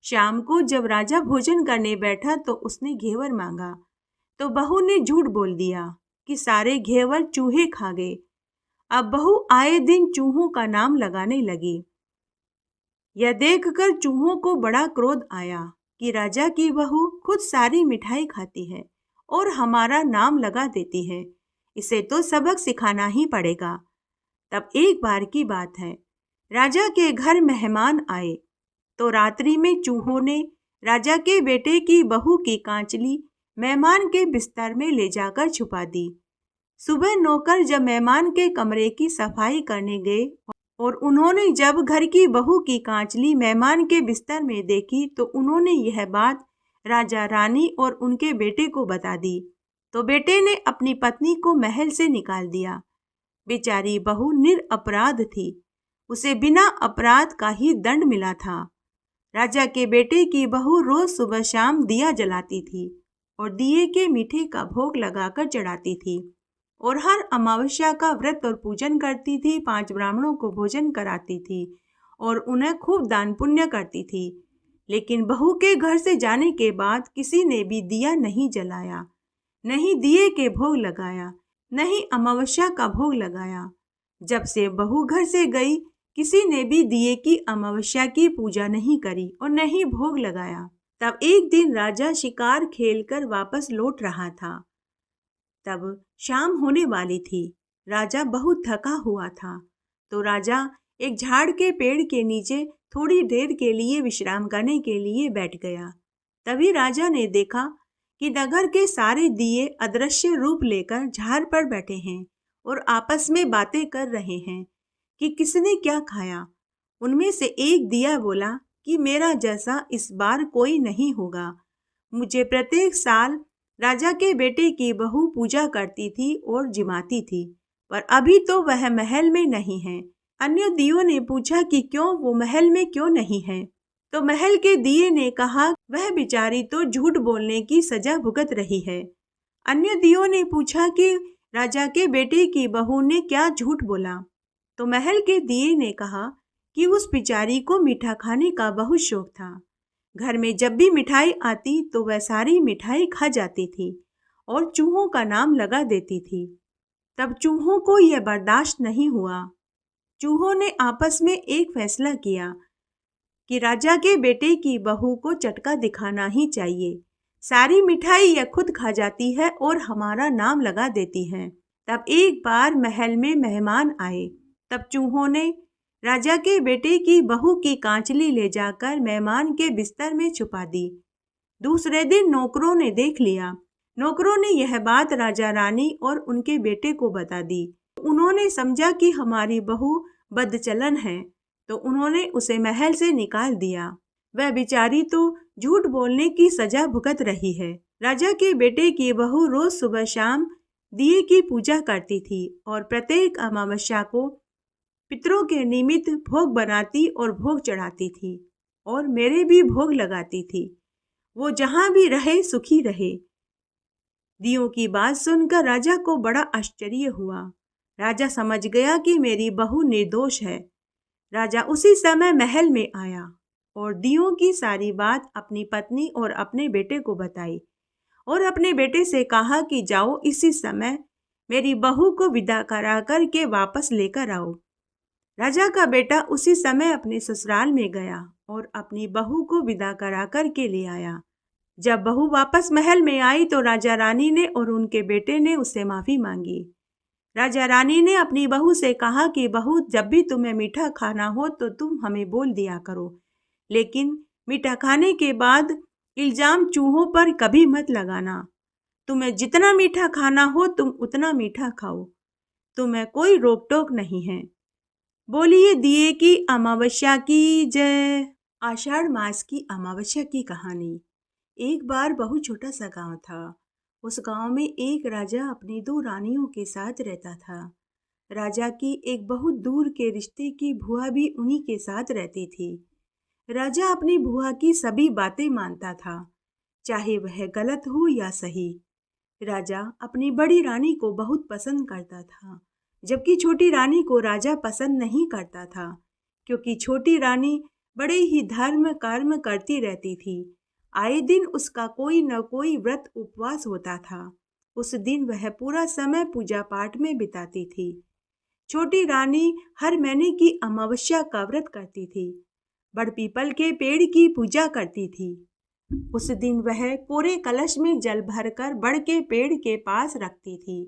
शाम को जब राजा भोजन करने बैठा तो उसने घेवर मांगा, तो बहू ने झूठ बोल दिया कि सारे घेवर चूहे खा गए। अब बहू आए दिन चूहों का नाम लगाने लगी। यह देखकर चूहों को बड़ा क्रोध आया कि राजा की बहू खुद सारी मिठाई खाती है और हमारा नाम लगा देती है, इसे तो सबक सिखाना ही पड़ेगा। तब एक बार की बात है, राजा के घर मेहमान आए तो रात्रि में चूहों ने राजा के बेटे की बहू की कांचली मेहमान के बिस्तर में ले जाकर छुपा दी। सुबह नौकर जब मेहमान के कमरे की सफाई करने गए और उन्होंने जब घर की बहू की कांचली मेहमान के बिस्तर में देखी तो उन्होंने यह बात राजा रानी और उनके बेटे को बता दी। तो बेटे ने अपनी पत्नी को महल से निकाल दिया। बेचारी बहू निरपराध थी, उसे बिना अपराध का ही दंड मिला था। राजा के बेटे की बहू रोज सुबह शाम दिया जलाती थी और दिए के मीठे का भोग लगाकर चढ़ाती थी और हर अमावस्या का व्रत और पूजन करती थी। 5 ब्राह्मणों को भोजन कराती थी और उन्हें खूब दान पुण्य करती थी। लेकिन बहू के घर से जाने के बाद किसी ने भी दिया नहीं जलाया, नहीं दिए के भोग लगाया, नहीं अमावस्या का भोग लगाया। जब से बहू घर से गई, किसी ने भी दिए की अमावस्या की पूजा नहीं करी और नहीं भोग लगाया। तब एक दिन राजा शिकार खेलकर वापस लौट रहा था। तब शाम होने वाली थी। राजा बहुत थका हुआ था, तो राजा एक झाड़ के पेड़ के नीचे थोड़ी देर के लिए विश्राम करने के लिए बैठ गया। तभी राजा ने देखा कि नगर के सारे दिए अदृश्य रूप लेकर झाड़ पर बैठे हैं और आपस में बातें कर रहे हैं कि किसने क्या खाया। उनमें से एक दिया बोला कि मेरा जैसा इस बार कोई नहीं होगा। मुझे प्रत्येक साल राजा के बेटे की बहू पूजा करती थी और जिमाती थी, पर अभी तो वह महल में नहीं है। अन्य दियों ने पूछा कि क्यों वो महल में क्यों नहीं है। तो महल के दिए ने कहा वह बेचारी तो झूठ बोलने की सजा भुगत रही है। अन्य दियों ने पूछा कि राजा के बेटे की बहू ने क्या झूठ बोला। तो महल के दिए ने कहा कि उस बेचारी को मीठा खाने का बहुत शौक था। घर में जब भी मिठाई आती तो वह सारी मिठाई खा जाती थी और चूहों का नाम लगा देती थी। तब चूहों को यह बर्दाश्त नहीं हुआ। चूहों ने आपस में एक फैसला किया कि राजा के बेटे की बहू को चटका दिखाना ही चाहिए। सारी मिठाई यह खुद खा जाती है और हमारा नाम लगा देती है। तब एक बार महल में मेहमान आए। तब चूहों ने राजा के बेटे की बहू की कांचली ले जाकर मेहमान के बिस्तर में छुपा दी। दूसरे दिन नौकरों ने देख लिया। नौकरों ने यह बात राजा रानी और उनके बेटे को बता दी। उन्होंने समझा कि हमारी बहू बदचलन है, तो उन्होंने उसे महल से निकाल दिया। वह बेचारी तो झूठ बोलने की सजा भुगत रही है। राजा के बेटे की बहू रोज सुबह शाम दिए की पूजा करती थी और प्रत्येक अमावस्या को पितरों के निमित्त भोग बनाती और भोग चढ़ाती थी और मेरे भी भोग लगाती थी। वो जहाँ भी रहे सुखी रहे। दियों की बात सुनकर राजा को बड़ा आश्चर्य हुआ। राजा समझ गया कि मेरी बहू निर्दोष है। राजा उसी समय महल में आया और दियों की सारी बात अपनी पत्नी और अपने बेटे को बताई और अपने बेटे से कहा कि जाओ इसी समय मेरी बहू को विदा करा कर के वापस लेकर आओ। राजा का बेटा उसी समय अपने ससुराल में गया और अपनी बहू को विदा करा कर के ले आया। जब बहू वापस महल में आई तो राजा रानी ने और उनके बेटे ने उससे माफी मांगी। राजा रानी ने अपनी बहू से कहा कि बहू, जब भी तुम्हें मीठा खाना हो तो तुम हमें बोल दिया करो, लेकिन मीठा खाने के बाद इल्जाम चूहों पर कभी मत लगाना। तुम्हें जितना मीठा खाना हो तुम उतना मीठा खाओ, तुम्हें कोई रोक टोक नहीं है। बोलिए दिए की अमावस्या की जय। आषाढ़ मास की अमावस्या की कहानी। एक बार बहुत छोटा सा गांव था। उस गांव में एक राजा अपनी 2 रानियों के साथ रहता था। राजा की एक बहुत दूर के रिश्ते की भुआ भी उन्हीं के साथ रहती थी। राजा अपनी भुआ की सभी बातें मानता था, चाहे वह गलत हो या सही। राजा अपनी बड़ी रानी को बहुत पसंद करता था, जबकि छोटी रानी को राजा पसंद नहीं करता था, क्योंकि छोटी रानी बड़े ही धर्म कर्म करती रहती थी। आए दिन उसका कोई न कोई व्रत उपवास होता था। उस दिन वह पूरा समय पूजा पाठ में बिताती थी। छोटी रानी हर महीने की अमावस्या का व्रत करती थी, बड़ पीपल के पेड़ की पूजा करती थी। उस दिन वह कोरे कलश में जल भरकर बड़ के पेड़ के पास रखती थी।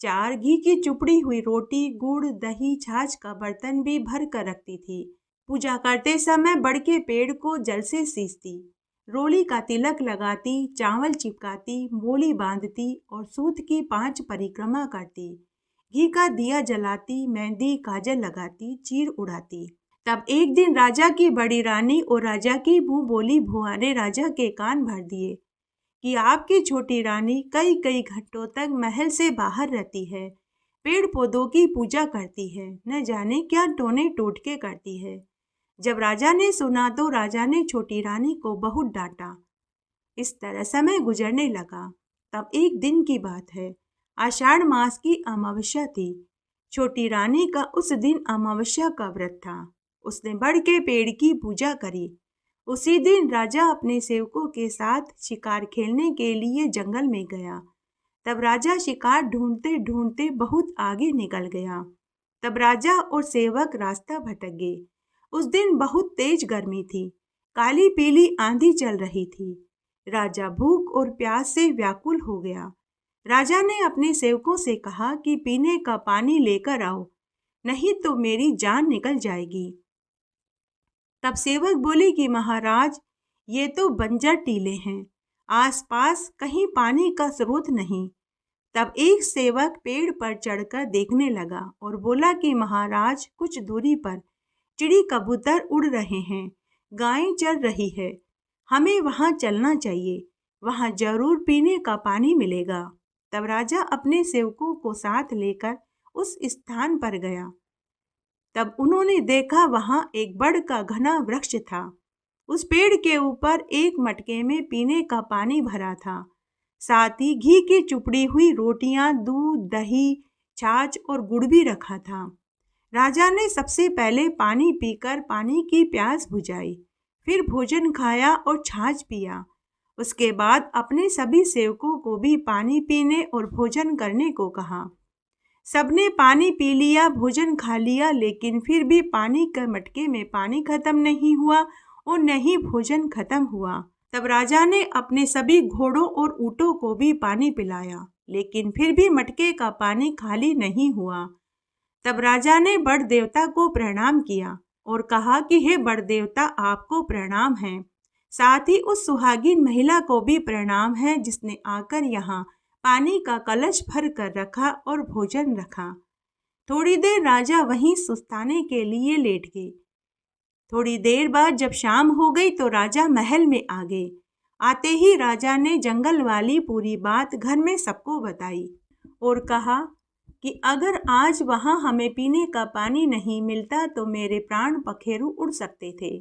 4 घी की चुपड़ी हुई रोटी, गुड़, दही, छाछ का बर्तन भी भर कर रखती थी। पूजा करते समय बड़ के पेड़ को जल से सींचती, रोली का तिलक लगाती, चावल चिपकाती, मोली बांधती और सूत की 5 परिक्रमा करती। घी का दिया जलाती, मेहंदी काजल लगाती, चीर उड़ाती। तब एक दिन राजा की बड़ी रानी और राजा की मुंह बोली भुआ ने राजा के कान भर दिए कि आपकी छोटी रानी कई कई घंटों तक महल से बाहर रहती है, पेड़ पौधों की पूजा करती है, न जाने क्या टोने टोटके करती है। जब राजा ने सुना तो राजा ने छोटी रानी को बहुत डांटा। इस तरह समय गुजरने लगा। तब एक दिन की बात है, आषाढ़ मास की अमावस्या थी। छोटी रानी का उस दिन अमावस्या का व्रत था। उसने बड़ के पेड़ की पूजा करी। उसी दिन राजा अपने सेवकों के साथ शिकार खेलने के लिए जंगल में गया। तब राजा शिकार ढूंढते ढूंढते बहुत आगे निकल गया। तब राजा और सेवक रास्ता भटक गए। उस दिन बहुत तेज गर्मी थी, काली पीली आंधी चल रही थी। राजा भूख और प्यास से व्याकुल हो गया। राजा ने अपने सेवकों से कहा कि पीने का पानी लेकर आओ, नहीं तो मेरी जान निकल जाएगी। तब सेवक बोले कि महाराज, ये तो बंजर टीले हैं, आसपास कहीं पानी का स्रोत नहीं। तब एक सेवक पेड़ पर चढ़कर देखने लगा और बोला कि महाराज, कुछ दूरी पर चिड़ी कबूतर उड़ रहे हैं, गायें चर रही है, हमें वहां चलना चाहिए, वहां जरूर पीने का पानी मिलेगा। तब राजा अपने सेवकों को साथ लेकर उस स्थान पर गया। तब उन्होंने देखा वहां एक बड़ का घना वृक्ष था। उस पेड़ के ऊपर एक मटके में पीने का पानी भरा था, साथ ही घी की चुपड़ी हुई रोटियां, दूध, दही, छाछ और गुड़ भी रखा था। राजा ने सबसे पहले पानी पीकर पानी की प्यास बुझाई, फिर भोजन खाया और छाछ पिया। उसके बाद अपने सभी सेवकों को भी पानी पीने और भोजन करने को कहा। सबने पानी पी लिया, भोजन खा लिया, लेकिन फिर भी पानी के मटके में पानी खत्म नहीं हुआ और न ही भोजन खत्म हुआ। तब राजा ने अपने सभी घोड़ों और ऊँटों को भी पानी पिलाया, लेकिन फिर भी मटके का पानी खाली नहीं हुआ। तब राजा ने बड़ देवता को प्रणाम किया और कहा कि हे बड़ देवता, आपको प्रणाम है। साथ ही उस सुहागिन महिला को भी प्रणाम है जिसने आकर यहाँ पानी का कलश भर कर रखा और भोजन रखा। थोड़ी देर राजा वहीं सुस्ताने के लिए लेट गए। थोड़ी देर बाद जब शाम हो गई तो राजा महल में आ गए। आते ही राजा ने जंगल वाली पूरी बात घर में सबको बताई और कहा कि अगर आज वहां हमें पीने का पानी नहीं मिलता तो मेरे प्राण पखेरु उड़ सकते थे।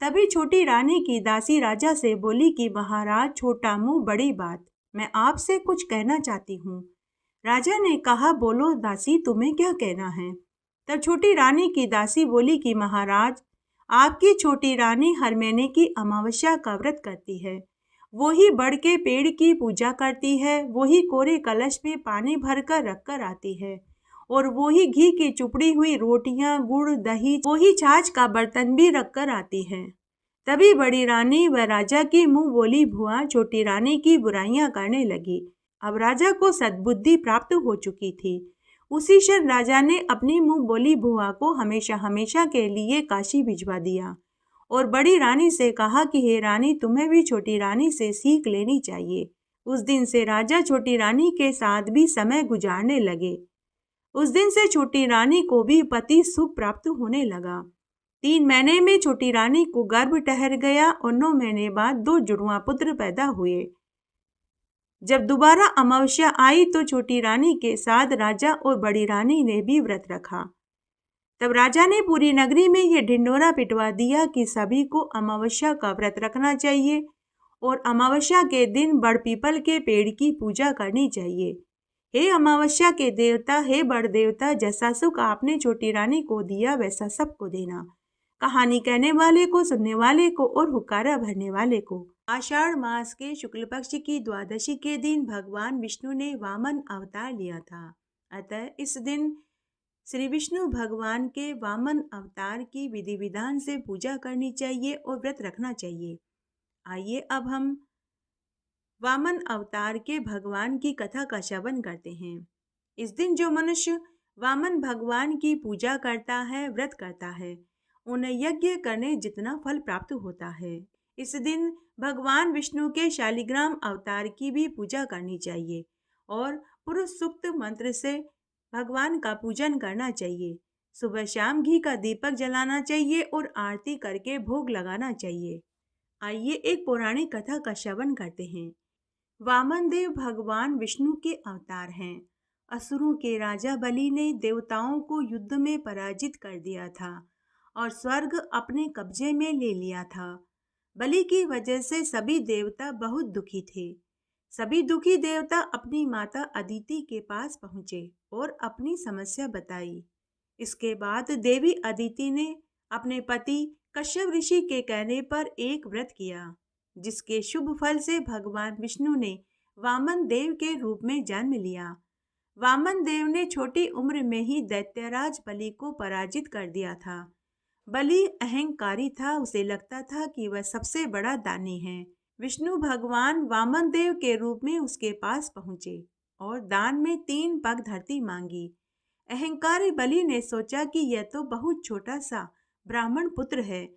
तभी छोटी रानी की दासी राजा से बोली कि महाराज, छोटा मुंह बड़ी बात, मैं आपसे कुछ कहना चाहती हूँ। राजा ने कहा, बोलो दासी, तुम्हें क्या कहना है। तब छोटी रानी की दासी बोली कि महाराज, आपकी छोटी रानी हर महीने की अमावस्या का व्रत करती है, वो ही बड़ के पेड़ की पूजा करती है, वो ही कोरे कलश में पानी भर कर रख कर आती है और वो ही घी की चुपड़ी हुई रोटियां, गुड़, दही, वो ही छाछ का बर्तन भी रख कर आती है। तभी बड़ी रानी व राजा की मुंह बोली भुआ छोटी रानी की बुराइयां करने लगी। अब राजा को सद्बुद्धि प्राप्त हो चुकी थी। उसी क्षण राजा ने अपनी मुंह बोली भुआ को हमेशा हमेशा के लिए काशी भिजवा दिया और बड़ी रानी से कहा कि हे रानी, तुम्हें भी छोटी रानी से सीख लेनी चाहिए। उस दिन से राजा छोटी रानी के साथ भी समय गुजारने लगे। उस दिन से छोटी रानी को भी पति सुख प्राप्त होने लगा। 3 महीने में छोटी रानी को गर्भ ठहर गया और 9 महीने बाद 2 जुड़वा पुत्र पैदा हुए। जब दोबारा अमावस्या आई तो छोटी रानी के साथ राजा और बड़ी रानी ने भी व्रत रखा। तब राजा ने पूरी नगरी में यह ढिंढोरा पिटवा दिया कि सभी को अमावस्या का व्रत रखना चाहिए और अमावस्या के दिन बड़ पीपल के पेड़ की पूजा करनी चाहिए। हे अमावस्या के देवता, हे बड़ देवता, जैसा सुख आपने छोटी रानी को दिया वैसा सबको देना। कहानी कहने वाले को, सुनने वाले को और हुक्कारा भरने वाले को। आषाढ़ मास के शुक्ल पक्ष की द्वादशी के दिन भगवान विष्णु ने वामन अवतार लिया था। अतः इस दिन श्री विष्णु भगवान के वामन अवतार की विधि विधान से पूजा करनी चाहिए और व्रत रखना चाहिए। आइए अब हम वामन अवतार के भगवान की कथा का श्रवण करते हैं। इस दिन जो मनुष्य वामन भगवान की पूजा करता है, व्रत करता है, उन्हें यज्ञ करने जितना फल प्राप्त होता है। इस दिन भगवान विष्णु के शालिग्राम अवतार की भी पूजा करनी चाहिए और पुरुष सूक्त मंत्र से भगवान का पूजन करना चाहिए। सुबह शाम घी का दीपक जलाना चाहिए और आरती करके भोग लगाना चाहिए। आइए एक पौराणिक कथा का श्रवण करते हैं। वामन देव भगवान विष्णु के अवतार हैं। असुरों के राजा बलि ने देवताओं को युद्ध में पराजित कर दिया था और स्वर्ग अपने कब्जे में ले लिया था। बलि की वजह से सभी देवता बहुत दुखी थे। सभी दुखी देवता अपनी माता अदिति के पास पहुंचे और अपनी समस्या बताई। इसके बाद देवी अदिति ने अपने पति कश्यप ऋषि के कहने पर एक व्रत किया, जिसके शुभ फल से भगवान विष्णु ने वामन देव के रूप में जन्म लिया। वामन देव ने छोटी उम्र में ही दैत्यराज बलि को पराजित कर दिया था। बलि अहंकारी था, उसे लगता था कि वह सबसे बड़ा दानी है। विष्णु भगवान वामन देव के रूप में उसके पास पहुंचे और दान में 3 पग धरती मांगी। अहंकारी बलि ने सोचा कि यह तो बहुत छोटा सा ब्राह्मण पुत्र है,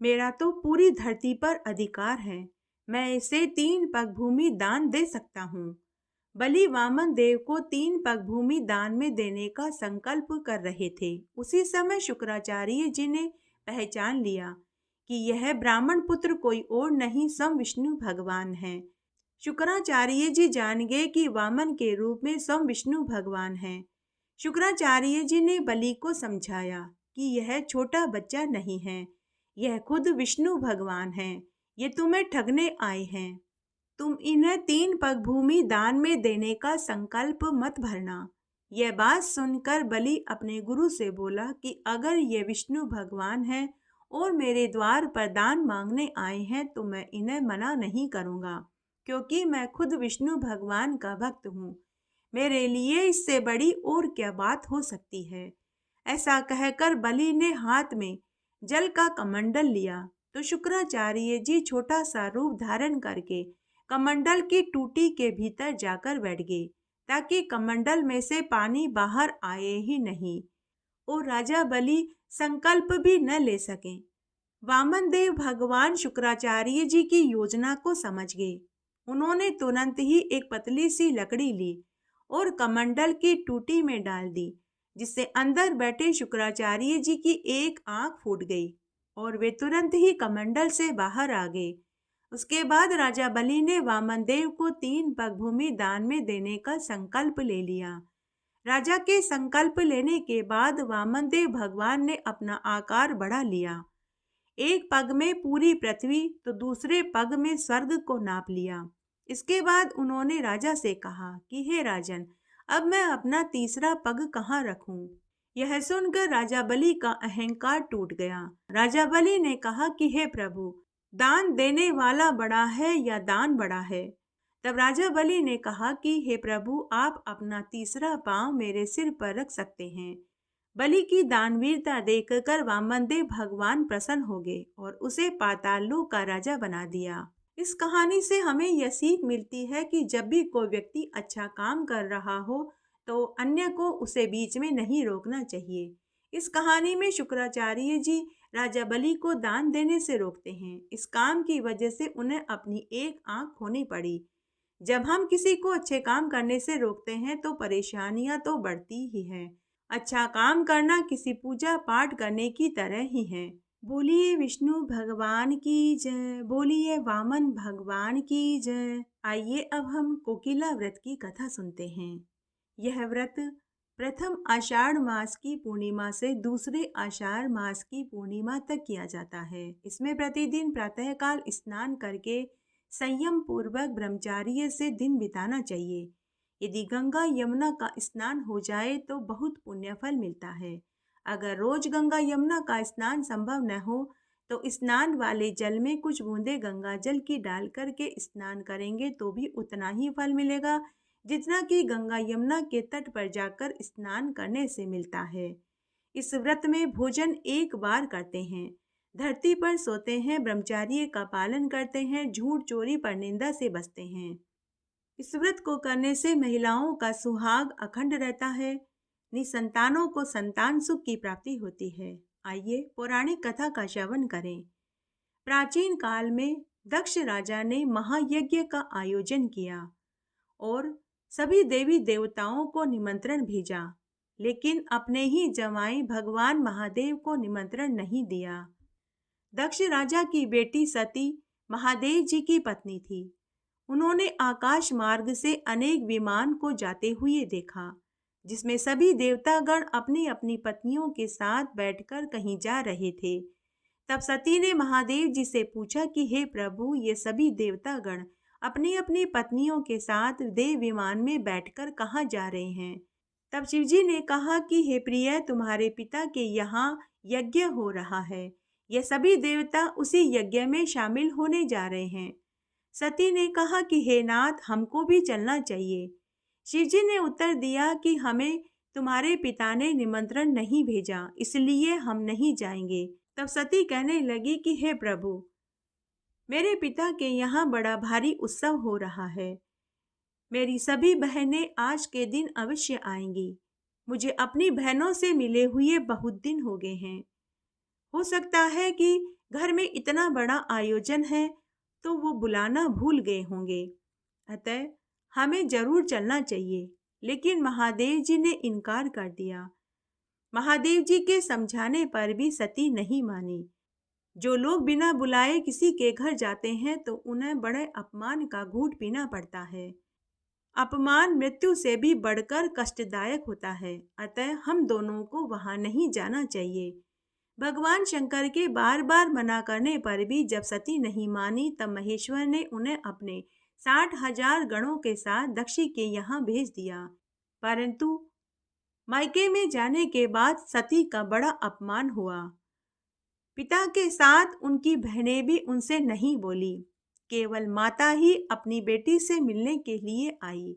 मेरा तो पूरी धरती पर अधिकार है, मैं इसे 3 पग भूमि दान दे सकता हूँ। बलि वामन देव को 3 पग भूमि दान में देने का संकल्प कर रहे थे। उसी समय शुक्राचार्य जी ने पहचान लिया कि यह ब्राह्मण पुत्र कोई और नहीं, स्वयं विष्णु भगवान हैं। शुक्राचार्य जी जान गए कि वामन के रूप में स्वयं विष्णु भगवान हैं। शुक्राचार्य जी ने बलि को समझाया कि यह छोटा बच्चा नहीं है, यह खुद विष्णु भगवान हैं, ये तुम्हें ठगने आए हैं। तुम इन्हें 3 पग भूमि दान में देने का संकल्प मत भरना। यह बात सुनकर बलि अपने गुरु से बोला कि अगर ये विष्णु भगवान हैं और मेरे द्वार पर दान मांगने आए हैं तो मैं इन्हें मना नहीं करूँगा, क्योंकि मैं खुद विष्णु भगवान का भक्त हूँ। मेरे लिए इससे बड़ी और क्या बात हो सकती है। ऐसा कहकर बलि ने हाथ में जल का कमंडल लिया तो शुक्राचार्य जी छोटा सा रूप धारण करके कमंडल की टूटी के भीतर जाकर बैठ गए, ताकि कमंडल में से पानी बाहर आए ही नहीं और राजा बलि संकल्प भी न ले सके। वामन देव भगवान शुक्राचार्य जी की योजना को समझ गए। उन्होंने तुरंत ही एक पतली सी लकड़ी ली और कमंडल की टूटी में डाल दी, जिससे अंदर बैठे शुक्राचार्य जी की एक आंख फूट गई और वे तुरंत ही कमंडल से बाहर आ गए। उसके बाद राजा बलि ने वामन देव को 3 पग भूमि दान में देने का संकल्प ले लिया। राजा के संकल्प लेने के बाद वामन देव भगवान ने अपना आकार बढ़ा लिया। एक पग में पूरी पृथ्वी तो दूसरे पग में स्वर्ग को नाप लिया। इसके बाद उन्होंने राजा से कहा कि हे राजन, अब मैं अपना तीसरा पग कहाँ रखूं? यह सुनकर राजा बलि का अहंकार टूट गया। राजा बलि ने कहा कि हे प्रभु, दान देने वाला बड़ा है या दान बड़ा है? तब राजा बलि ने कहा कि हे प्रभु, आप अपना तीसरा पांव मेरे सिर पर रख सकते हैं। बलि की दानवीरता देखकर वामनदेव भगवान प्रसन्न हो गए और उसे पाताल लोक का राजा बना दिया। इस कहानी से हमें यह सीख मिलती है कि जब भी कोई व्यक्ति अच्छा काम कर रहा हो तो अन्य को उसे बीच में नहीं रोकना चाहिए। इस कहानी में शुक्राचार्य जी राजा बलि को दान देने से रोकते हैं। इस काम की वजह से उन्हें अपनी एक आंख खोनी पड़ी। जब हम किसी को अच्छे काम करने से रोकते हैं तो परेशानियां तो बढ़ती ही हैं। अच्छा काम करना किसी पूजा पाठ करने की तरह ही है। बोलिए विष्णु भगवान की जय, बोलिए वामन भगवान की जय। आइए अब हम कोकिला व्रत की कथा सुनते हैं। यह व्रत प्रथम आषाढ़ मास की पूर्णिमा से दूसरे आषाढ़ मास की पूर्णिमा तक किया जाता है। इसमें प्रतिदिन प्रातःकाल स्नान करके संयम पूर्वक ब्रह्मचार्य से दिन बिताना चाहिए। यदि गंगा यमुना का स्नान हो जाए तो बहुत पुण्य फल मिलता है। अगर रोज गंगा यमुना का स्नान संभव न हो तो स्नान वाले जल में कुछ बूंदे गंगा जल की डाल करके स्नान करेंगे तो भी उतना ही फल मिलेगा जितना कि गंगा यमुना के तट पर जाकर स्नान करने से मिलता है। इस व्रत में भोजन एक बार करते हैं, धरती पर सोते हैं, ब्रह्मचार्य का पालन करते हैं, झूठ चोरी पर निंदा से बचते हैं। इस व्रत को करने से महिलाओं का सुहाग अखंड रहता है। निसंतानों को संतान सुख की प्राप्ति होती है। आइए पौराणिक कथा का श्रवण करें। प्राचीन काल में दक्ष राजा ने महायज्ञ का आयोजन किया और सभी देवी देवताओं को निमंत्रण भेजा, लेकिन अपने ही जमाई भगवान महादेव को निमंत्रण नहीं दिया। दक्ष राजा की बेटी सती महादेव जी की पत्नी थी। उन्होंने आकाश मार्ग से अनेक विमान को जाते हुए देखा, जिसमें सभी देवतागण अपनी अपनी पत्नियों के साथ बैठकर कहीं जा रहे थे। तब सती ने महादेव जी से पूछा कि हे प्रभु, ये सभी देवतागण अपनी अपनी पत्नियों के साथ देव विमान में बैठकर कहाँ जा रहे हैं? तब शिवजी ने कहा कि हे प्रिय, तुम्हारे पिता के यहाँ यज्ञ हो रहा है। ये सभी देवता उसी यज्ञ में शामिल होने जा रहे हैं। सती ने कहा कि हे नाथ, हमको भी चलना चाहिए। शिवजी ने उत्तर दिया कि हमें तुम्हारे पिता ने निमंत्रण नहीं भेजा, इसलिए हम नहीं जाएंगे। तब सती कहने लगी कि हे प्रभु, मेरे पिता के यहाँ बड़ा भारी उत्सव हो रहा है। मेरी सभी बहनें आज के दिन अवश्य आएंगी। मुझे अपनी बहनों से मिले हुए बहुत दिन हो गए हैं। हो सकता है कि घर में इतना बड़ा आयोजन है तो वो बुलाना भूल गए होंगे, अतः हमें जरूर चलना चाहिए। लेकिन महादेव जी ने इनकार कर दिया। महादेव जी के समझाने पर भी सती नहीं मानी। जो लोग बिना बुलाए किसी के घर जाते हैं तो उन्हें बड़े अपमान का घूंट पीना पड़ता है। अपमान मृत्यु से भी बढ़कर कष्टदायक होता है, अतः हम दोनों को वहां नहीं जाना चाहिए। भगवान शंकर के बार बार मना करने पर भी जब सती नहीं मानी, तब महेश्वर ने उन्हें अपने 60,000 गणों के साथ दक्षी के यहाँ भेज दिया। परंतु मायके में जाने के बाद सती का बड़ा अपमान हुआ। पिता के साथ उनकी बहनें भी उनसे नहीं बोली, केवल माता ही अपनी बेटी से मिलने के लिए आई।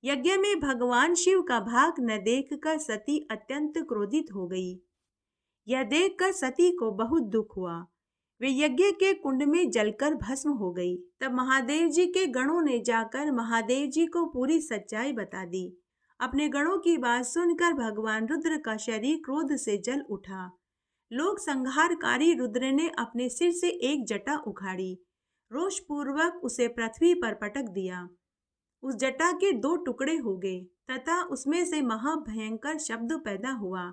यज्ञ में भगवान शिव का भाग न देखकर सती अत्यंत क्रोधित हो गई। यह देखकर सती को बहुत दुख हुआ। वे यज्ञ के कुंड में जलकर भस्म हो गई। तब महादेव जी के गणों ने जाकर महादेव जी को पूरी सच्चाई बता दी। अपने गणों की बात सुनकर भगवान रुद्र का शरीर क्रोध से जल उठा। लोक संहारकारी रुद्र ने अपने सिर से एक जटा उखाड़ी, रोषपूर्वक उसे पृथ्वी पर पटक दिया। उस जटा के 2 टुकड़े हो गए तथा उसमें से महाभयंकर शब्द पैदा हुआ।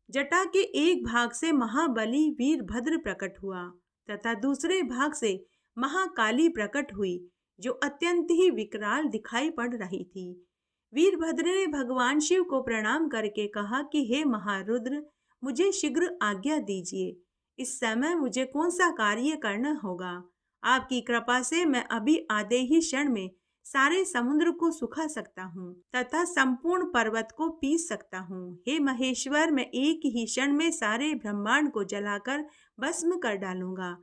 जटा के एक भाग से महाबली वीरभद्र प्रकट हुआ तथा दूसरे भाग से महाकाली प्रकट हुई, जो अत्यंत ही विकराल दिखाई पड़ रही थी। वीरभद्र ने भगवान शिव को प्रणाम करके कहा कि हे महारुद्र, मुझे शीघ्र आज्ञा दीजिए। इस समय मुझे कौन सा कार्य करना होगा? आपकी कृपा से मैं अभी आधे ही क्षण में सारे समुद्र को सुखा सकता हूँ तथा संपूर्ण पर्वत को पीस सकता हूँ। हे महेश्वर, मैं एक ही क्षण में सारे ब्रह्मांड को जलाकर भस्म कर डालूंगा।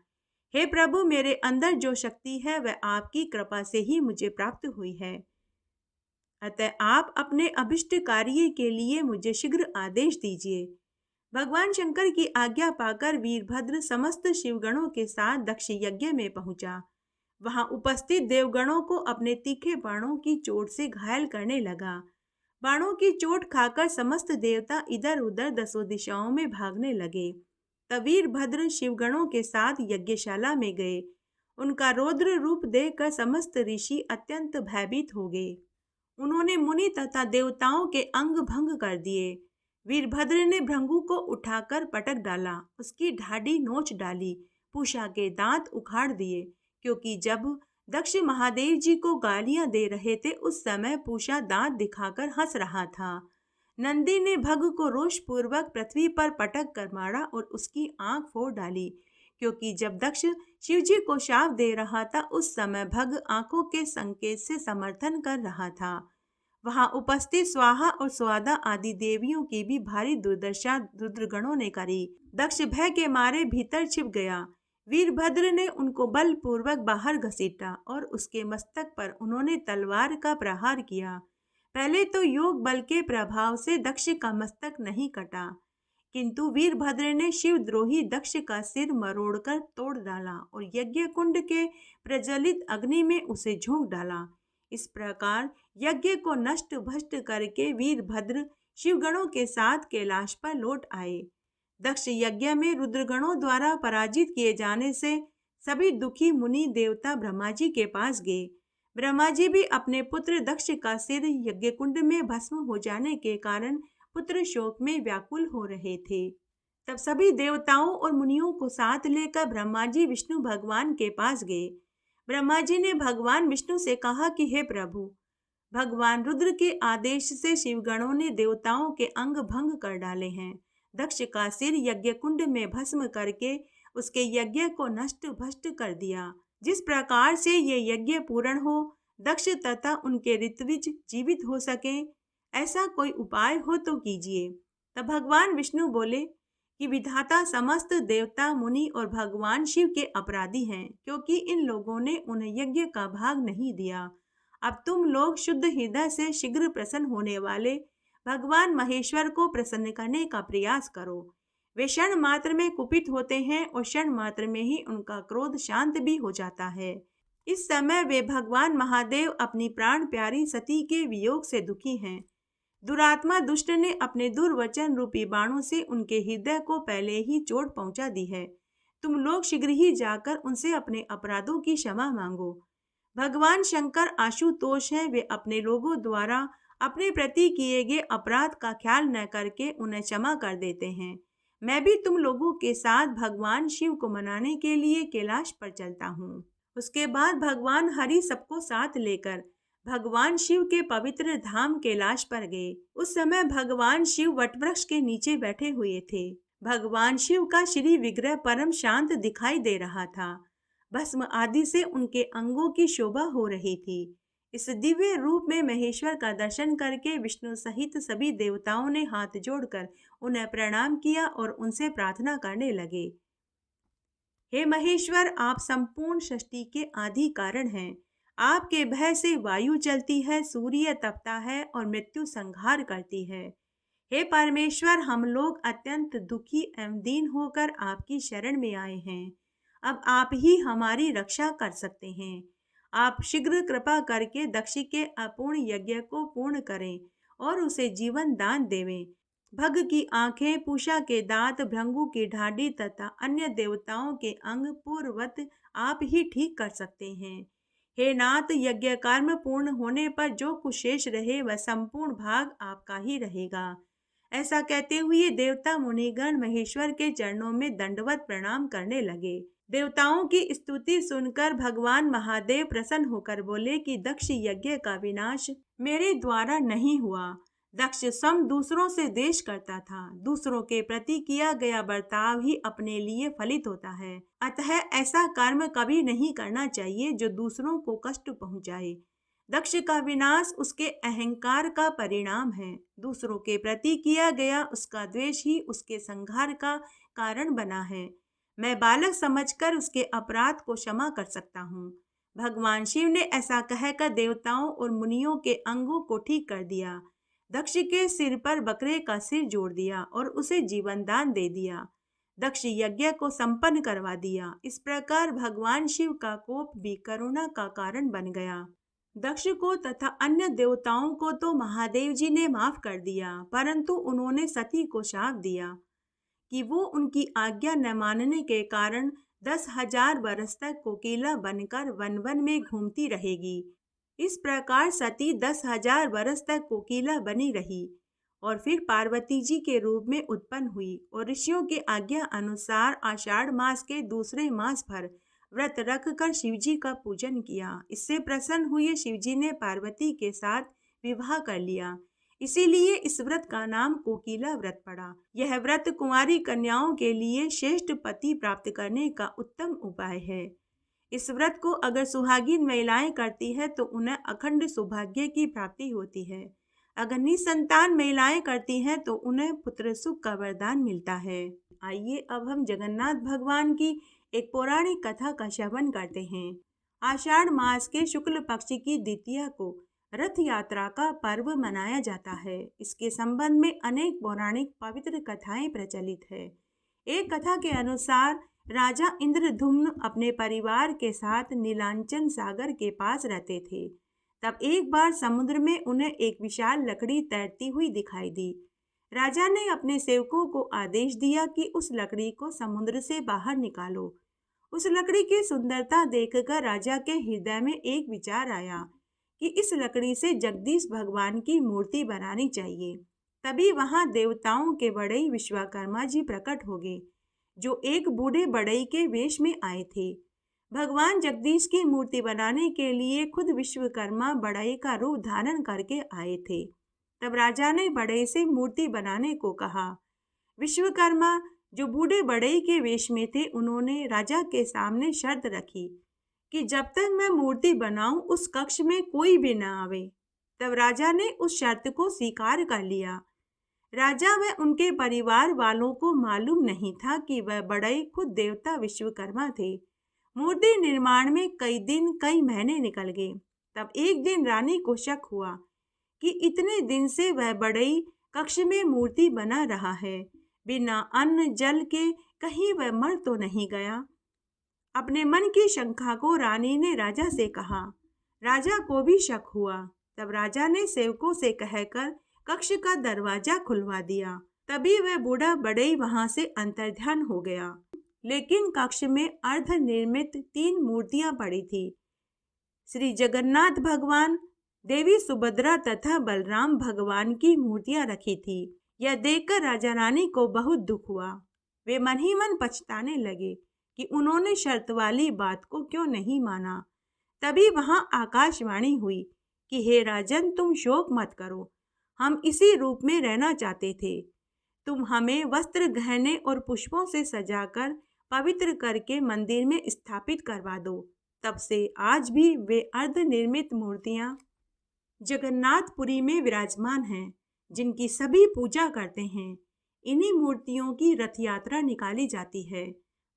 हे प्रभु, मेरे अंदर जो शक्ति है वह आपकी कृपा से ही मुझे प्राप्त हुई है, अतः आप अपने अभिष्ट कार्य के लिए मुझे शीघ्र आदेश दीजिए। भगवान शंकर की आज्ञा पाकर वीरभद्र समस्त शिवगणों के साथ दक्ष यज्ञ में पहुंचा। वहां उपस्थित देवगणों को अपने तीखे बाणों की चोट से घायल करने लगा। बाणों की चोट खाकर समस्त देवता इधर उधर 10 दिशाओं में भागने लगे। तब वीरभद्र शिवगणों के साथ यज्ञशाला में गए। उनका रौद्र रूप देखकर समस्त ऋषि अत्यंत भयभीत हो गए। उन्होंने मुनि तथा देवताओं के अंग भंग कर दिए। वीरभद्र ने भृंगु को उठाकर पटक डाला, उसकी ढाडी नोच डाली, पूषा के दांत उखाड़ दिए, क्योंकि जब दक्ष महादेव जी को गालियां दे रहे थे उस समय पूषा दांत दिखाकर हंस रहा था। नंदी ने भग को रोषपूर्वक पृथ्वी पर पटक कर मारा और उसकी आंख फोड़ डाली, क्योंकि जब दक्ष शिवजी को शाप दे रहा था उस समय भग आंखों के संकेत से समर्थन कर रहा था। वहां उपस्थित स्वाहा और स्वादा आदि देवियों की भी भारी दुर्दशा रुद्रगणों ने करी। दक्ष भय के मारे भीतर छिप गया। वीरभद्र ने उनको बलपूर्वक बाहर घसीटा और उसके मस्तक पर उन्होंने तलवार का प्रहार किया। पहले तो योग बल के प्रभाव से दक्ष का मस्तक नहीं कटा, किंतु वीरभद्र ने शिवद्रोही दक्ष का सिर मरोड़कर तोड़ डाला और यज्ञ कुंड के प्रज्वलित अग्नि में उसे झोंक डाला। इस प्रकार यज्ञ को नष्ट भ्रष्ट करके वीरभद्र शिवगणों के साथ कैलाश पर लौट आए। दक्ष यज्ञ में रुद्रगणों द्वारा पराजित किए जाने से सभी दुखी मुनि देवता ब्रह्मा जी के पास गए। ब्रह्मा जी भी अपने पुत्र दक्ष का सिर यज्ञ कुंड में भस्म हो जाने के कारण पुत्र शोक में व्याकुल हो रहे थे। तब सभी देवताओं और मुनियों को साथ लेकर ब्रह्मा जी विष्णु भगवान के पास गए। ब्रह्मा जी ने भगवान विष्णु से कहा कि हे प्रभु, भगवान रुद्र के आदेश से शिवगणों ने देवताओं के अंग भंग कर डाले हैं। दक्ष का सिर यज्ञ कुंड में भस्म करके उसके यज्ञ को नष्ट भ्रष्ट कर दिया। जिस प्रकार से ये यज्ञ पूर्ण हो, दक्ष तथा उनके ऋत्विज जीवित हो सके, ऐसा कोई उपाय हो तो कीजिए। तब भगवान विष्णु बोले कि विधाता समस्त देवता मुनि और भगवान शिव के अपराधी हैं, क्योंकि इन लोगों ने उन्हें यज्ञ का भाग नहीं दिया। अब तुम लोग शुद्ध हृदय से शीघ्र प्रसन्न होने वाले भगवान महेश्वर को प्रसन्न करने का प्रयास करो। वे क्षण मात्र में कुपित होते हैं और क्षण मात्र में ही उनका क्रोध शांत भी हो जाता है। इस समय वे भगवान महादेव अपनी प्राण प्यारी सती के वियोग से दुखी हैं। दुरात्मा दुष्ट ने अपने दुर्वचन रूपी बाणों से उनके हृदय को पहले ही चोट पहुंचा दी है। तुम लोग शीघ्र ही जाकर उनसे अपने अपराधों की क्षमा मांगो। भगवान शंकर आशुतोष हैं, वे अपने लोगों द्वारा अपने प्रति किए गए अपराध का ख्याल न करके उन्हें क्षमा कर देते हैं। मैं भी तुम लोगों के साथ भगवान शिव को मनाने के लिए कैलाश पर चलता हूँ। उसके बाद भगवान हरि सबको साथ लेकर भगवान शिव के पवित्र धाम कैलाश पर गए। उस समय भगवान शिव वटवृक्ष के नीचे बैठे हुए थे। भगवान शिव का श्री विग्रह परम शांत दिखाई दे रहा था। भस्म आदि से उनके अंगों की शोभा हो रही थी। इस दिव्य रूप में महेश्वर का दर्शन करके विष्णु सहित सभी देवताओं ने हाथ जोड़कर उन्हें प्रणाम किया और उनसे प्रार्थना करने लगे। हे महेश्वर, आप संपूर्ण सृष्टि के आदि कारण हैं। आपके भय से वायु चलती है, सूर्य तपता है और मृत्यु संहार करती है। हे परमेश्वर, हम लोग अत्यंत दुखी एवं दीन होकर आपकी शरण में आए हैं। अब आप ही हमारी रक्षा कर सकते हैं। आप शीघ्र कृपा करके दक्ष के अपूर्ण यज्ञ को पूर्ण करें और उसे जीवन दान देवें। भग की आंखें, पूषा के दांत, भृंगु की ढाडी तथा अन्य देवताओं के अंग पूर्ववत आप ही ठीक कर सकते हैं। हे नाथ, यज्ञ कर्म पूर्ण होने पर जो कुछ शेष रहे वह संपूर्ण भाग आपका ही रहेगा। ऐसा कहते हुए देवता मुनिगण महेश्वर के चरणों में दंडवत प्रणाम करने लगे। देवताओं की स्तुति सुनकर भगवान महादेव प्रसन्न होकर बोले कि दक्ष यज्ञ का विनाश मेरे द्वारा नहीं हुआ। दक्ष स्वयं दूसरों से द्वेष करता था। दूसरों के प्रति किया गया बर्ताव ही अपने लिए फलित होता है। अतः ऐसा कर्म कभी नहीं करना चाहिए जो दूसरों को कष्ट पहुंचाए। दक्ष का विनाश उसके अहंकार का परिणाम है। दूसरों के प्रति किया गया उसका द्वेष ही उसके संहार का कारण बना है। मैं बालक समझकर उसके अपराध को क्षमा कर सकता हूँ। भगवान शिव ने ऐसा कहकर देवताओं और मुनियों के अंगों को ठीक कर दिया। दक्ष के सिर पर बकरे का सिर जोड़ दिया और उसे जीवन दान दे दिया। दक्ष यज्ञ को संपन्न करवा दिया। इस प्रकार भगवान शिव का कोप भी करुणा का कारण बन गया। दक्ष को तथा अन्य देवताओं को तो महादेव जी ने माफ कर दिया, परंतु उन्होंने सती को शाप दिया कि वो उनकी आज्ञा न मानने के कारण 10,000 बरस तक कोकिला बनकर वन वन में घूमती रहेगी। इस प्रकार सती 10,000 बरस तक कोकिला बनी रही और फिर पार्वती जी के रूप में उत्पन्न हुई और ऋषियों के आज्ञा अनुसार आषाढ़ मास के दूसरे मास भर व्रत रखकर शिवजी का पूजन किया। इससे प्रसन्न हुए शिवजी ने पार्वती के साथ विवाह कर लिया। इसीलिए इस व्रत का नाम कोकिला व्रत पड़ा। यह व्रत कुंवारी कन्याओं के लिए श्रेष्ठ पति प्राप्त करने का उत्तम उपाय है। इस व्रत को अगर सुहागिन महिलाएं करती है तो उन्हें अखंड सौभाग्य की प्राप्ति होती है। अगर निसंतान महिलाएं करती हैं तो उन्हें पुत्र सुख का वरदान मिलता है। आइए अब हम जगन्नाथ भगवान की एक पौराणिक कथा का श्रवण करते हैं। आषाढ़ मास के शुक्ल पक्ष की द्वितीया को रथ यात्रा का पर्व मनाया जाता है। इसके संबंध में अनेक पौराणिक पवित्र कथाएं प्रचलित है। एक कथा के अनुसार राजा इंद्रधुम्न अपने परिवार के साथ नीलांचन सागर के पास रहते थे। तब एक बार समुद्र में उन्हें एक विशाल लकड़ी तैरती हुई दिखाई दी। राजा ने अपने सेवकों को आदेश दिया कि उस लकड़ी को समुद्र से बाहर निकालो। उस लकड़ी की सुंदरता देखकर राजा के हृदय में एक विचार आया कि इस लकड़ी से जगदीश भगवान की मूर्ति बनानी चाहिए। तभी वहां देवताओं के बढ़ई विश्वकर्मा जी प्रकट हो गए, जो एक बूढ़े बढ़ई के वेश में आए थे। भगवान जगदीश की मूर्ति बनाने के लिए खुद विश्वकर्मा बढ़ई का रूप धारण करके आए थे। तब राजा ने बढ़ई से मूर्ति बनाने को कहा। विश्वकर्मा, जो बूढ़े बढ़ई के वेश में थे, उन्होंने राजा के सामने शर्त रखी कि जब तक मैं मूर्ति बनाऊं उस कक्ष में कोई भी न आवे। तब राजा ने उस शर्त को स्वीकार कर लिया। राजा व उनके परिवार वालों को मालूम नहीं था कि वह बढ़ई खुद देवता विश्वकर्मा थे। मूर्ति निर्माण में कई दिन कई महीने निकल गए। तब एक दिन रानी को शक हुआ कि इतने दिन से वह बढ़ई कक्ष में मूर्ति बना रहा है, बिना अन्न जल के कहीं वह मर तो नहीं गया। अपने मन की शंका को रानी ने राजा से कहा। राजा को भी शक हुआ। तब राजा ने सेवकों से कहकर कक्ष का दरवाजा खुलवा दिया। तभी वह बूढ़ा बढ़ई वहां से अंतर्ध्यान हो गया। लेकिन कक्ष में अर्ध निर्मित 3 मूर्तियां पड़ी थी। श्री जगन्नाथ भगवान, देवी सुभद्रा तथा बलराम भगवान की मूर्तियां रखी थी। यह देखकर राजा रानी को बहुत दुख हुआ। वे मन ही मन पछताने लगे कि उन्होंने शर्त वाली बात को क्यों नहीं माना। तभी वहां आकाशवाणी हुई कि हे राजन, तुम शोक मत करो, हम इसी रूप में रहना चाहते थे। तुम हमें वस्त्र, गहने और पुष्पों से सजाकर पवित्र करके मंदिर में स्थापित करवा दो। तब से आज भी वे अर्धनिर्मित मूर्तियां जगन्नाथपुरी में विराजमान हैं, जिनकी सभी पूजा करते हैं। इन्हीं मूर्तियों की रथ यात्रा निकाली जाती है।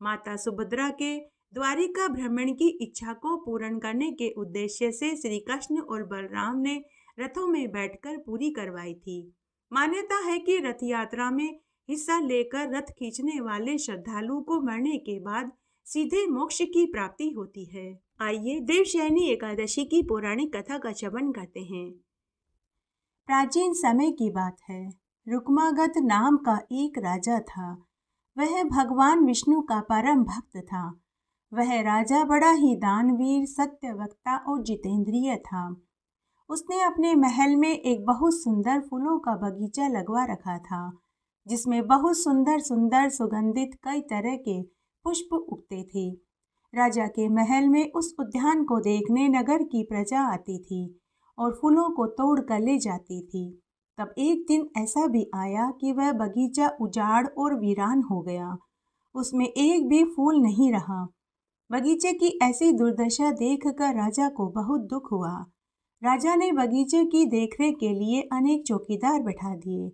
माता सुभद्रा के द्वारिका भ्रमण की इच्छा को पूर्ण करने के उद्देश्य से श्री कृष्ण और बलराम ने रथों में बैठकर पूरी करवाई थी। मान्यता है कि रथ यात्रा में हिस्सा लेकर रथ खींचने वाले श्रद्धालु को मरने के बाद सीधे मोक्ष की प्राप्ति होती है। आइए देवशयनी एकादशी की पौराणिक कथा का श्रवण करते हैं। प्राचीन समय की बात है। रुक्मागत नाम का एक राजा था। वह भगवान विष्णु का परम भक्त था। वह राजा बड़ा ही दानवीर, सत्यवक्ता और जितेंद्रिय था। उसने अपने महल में एक बहुत सुंदर फूलों का बगीचा लगवा रखा था, जिसमें बहुत सुंदर सुंदर सुगंधित कई तरह के पुष्प उगते थे। राजा के महल में उस उद्यान को देखने नगर की प्रजा आती थी और फूलों को तोड़ कर ले जाती थी। तब एक दिन ऐसा भी आया कि वह बगीचा उजाड़ और वीरान हो गया। उसमें एक भी फूल नहीं रहा। बगीचे की ऐसी दुर्दशा देखकर राजा को बहुत दुख हुआ। राजा ने बगीचे की देखरेख के लिए अनेक चौकीदार बैठा दिए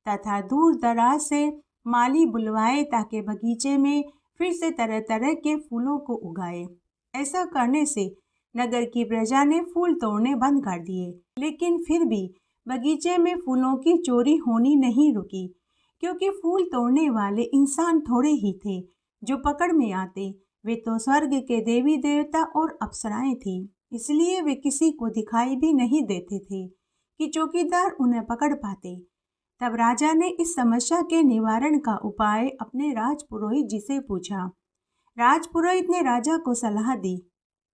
तथा दूर दराज से माली बुलवाए ताकि बगीचे में फिर से तरह तरह के फूलों को उगाए। ऐसा करने से नगर की प्रजा ने फूल तोड़ने बंद कर दिए, लेकिन फिर भी बगीचे में फूलों की चोरी होनी नहीं रुकी, क्योंकि फूल तोड़ने वाले इंसान थोड़े ही थे। जो पकड़ में आते वे तो स्वर्ग के देवी देवता और अप्सराएं थी, इसलिए वे किसी को दिखाई भी नहीं देते थे कि चौकीदार उन्हें पकड़ पाते। तब राजा ने इस समस्या के निवारण का उपाय अपने राजपुरोहित जी से पूछा। राजपुरोहित ने राजा को सलाह दी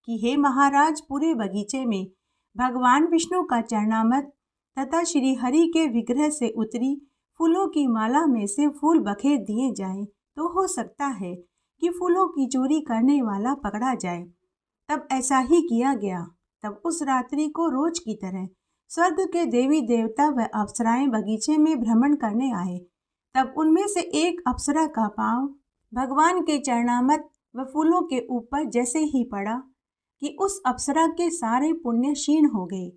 कि हे महाराज, पूरे बगीचे में भगवान विष्णु का चरणामृत तथा श्री हरि के विग्रह से उतरी फूलों की माला में से फूल बखेर दिए जाएं, तो हो सकता है कि फूलों की चोरी करने वाला पकड़ा जाए। तब ऐसा ही किया गया। तब उस रात्रि को रोज की तरह स्वर्ग के देवी देवता व अप्सराएं बगीचे में भ्रमण करने आए। तब उनमें से एक अप्सरा का पांव भगवान के चरणामृत व फूलों के ऊपर जैसे ही पड़ा कि उस अप्सरा के सारे पुण्य क्षीण हो गए।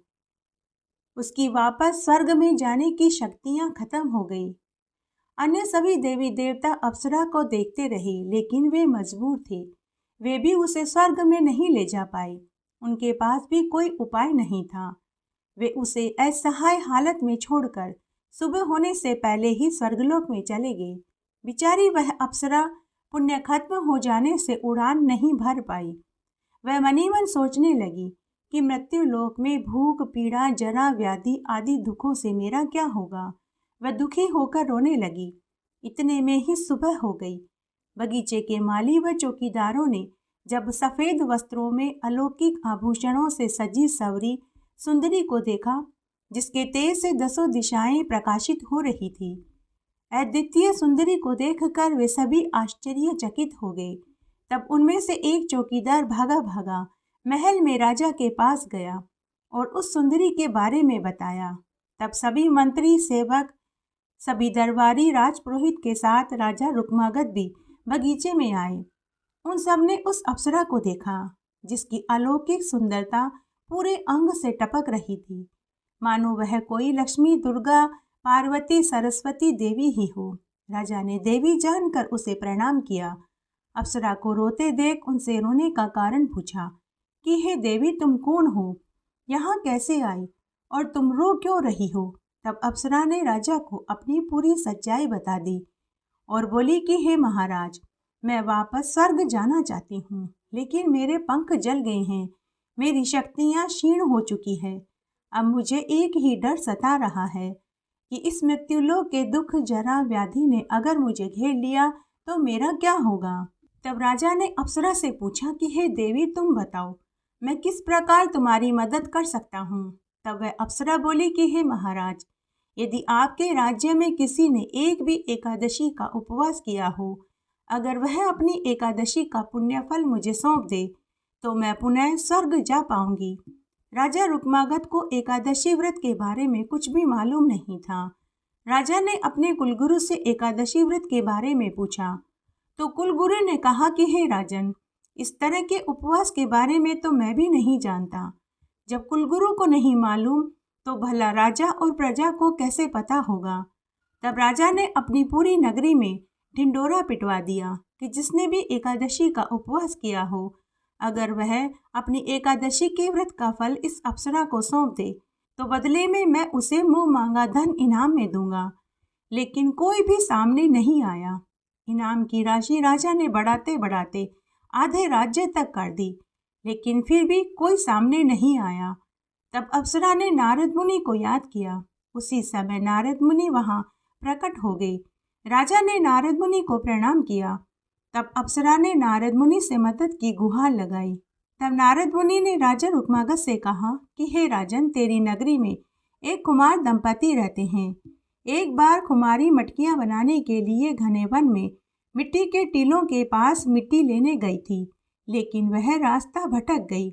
उसकी वापस स्वर्ग में जाने की शक्तियां खत्म हो गई। अन्य सभी देवी देवता अप्सरा को देखते रहे, लेकिन वे मजबूर थे। वे भी उसे स्वर्ग में नहीं ले जा पाए। उनके पास भी कोई उपाय नहीं था। वे उसे असहाय हालत में छोड़कर सुबह होने से पहले ही स्वर्गलोक में चले गए। बेचारी वह अप्सरा पुण्य खत्म हो जाने से उड़ान नहीं भर पाई। वह मनी मन सोचने लगी कि मृत्यु लोक में भूख, पीड़ा, जरा, व्याधि आदि दुखों से मेरा क्या होगा। वह दुखी होकर रोने लगी। इतने में ही सुबह हो गई। बगीचे के माली व चौकीदारों ने जब सफेद वस्त्रों में अलौकिक आभूषणों से सजी सवरी सुंदरी को देखा, जिसके तेज से 10 दिशाएं प्रकाशित हो रही थी, अद्वितीय सुंदरी को देखकर वे सभी आश्चर्यचकित हो गए। तब उनमें से एक चौकीदार भागा भागा महल में राजा के पास गया और उस सुंदरी के बारे में बताया। तब सभी मंत्री, सेवक, सभी दरबारी, राजपुरोहित के साथ राजा रुक्मागद भी बगीचे में आए। उन सब ने उस अप्सरा को देखा, जिसकी अलौकिक सुंदरता पूरे अंग से टपक रही थी, मानो वह कोई लक्ष्मी, दुर्गा, पार्वती, सरस्वती देवी ही हो। राजा ने देवी जानकर उसे प्रणाम किया। अप्सरा को रोते देख उनसे रोने का कारण पूछा कि हे देवी, तुम कौन हो, यहाँ कैसे आई और तुम रो क्यों रही हो। तब अप्सरा ने राजा को अपनी पूरी सच्चाई बता दी और बोली कि हे महाराज, मैं वापस स्वर्ग जाना चाहती हूँ, लेकिन मेरे पंख जल गए हैं, मेरी शक्तियाँ क्षीण हो चुकी है। अब मुझे एक ही डर सता रहा है कि इस मृत्युलोक के दुख, जरा, व्याधि ने अगर मुझे घेर लिया तो मेरा क्या होगा। तब राजा ने अप्सरा से पूछा कि हे देवी, तुम बताओ, मैं किस प्रकार तुम्हारी मदद कर सकता हूँ। तब वह अप्सरा बोली कि हे महाराज, यदि आपके राज्य में किसी ने एक भी एकादशी का उपवास किया हो, अगर वह अपनी एकादशी का पुण्यफल मुझे सौंप दे तो मैं पुनः स्वर्ग जा पाऊंगी। राजा रुक्मागद को एकादशी व्रत के बारे में कुछ भी मालूम नहीं था। राजा ने अपने कुलगुरु से एकादशी व्रत के बारे में पूछा तो कुलगुरु ने कहा कि हे राजन, इस तरह के उपवास के बारे में तो मैं भी नहीं जानता। जब कुलगुरु को नहीं मालूम तो भला राजा और प्रजा को कैसे पता होगा। तब राजा ने अपनी पूरी नगरी में ढिंडोरा पिटवा दिया कि जिसने भी एकादशी का उपवास किया हो, अगर वह अपनी एकादशी के व्रत का फल इस अप्सरा को सौंप दे तो बदले में मैं उसे मुंह मांगा धन इनाम में दूंगा। लेकिन कोई भी सामने नहीं आया। इनाम की राशि राजा ने बढ़ाते बढ़ाते आधे राज्य तक कर दी, लेकिन फिर भी कोई सामने नहीं आया। तब अप्सरा ने नारद मुनि को याद किया। उसी समय नारद मुनि वहां प्रकट हो गए। राजा ने नारद मुनि को प्रणाम किया। तब अप्सरा ने नारद मुनि से मदद की गुहार लगाई। तब नारद मुनि ने राजा रुक्मागद से कहा कि हे राजन, तेरी नगरी में एक कुमार दंपति रहते हैं। एक बार कुमारी मटकियां बनाने के लिए घने वन में मिट्टी के टीलों के पास मिट्टी लेने गई थी, लेकिन वह रास्ता भटक गई।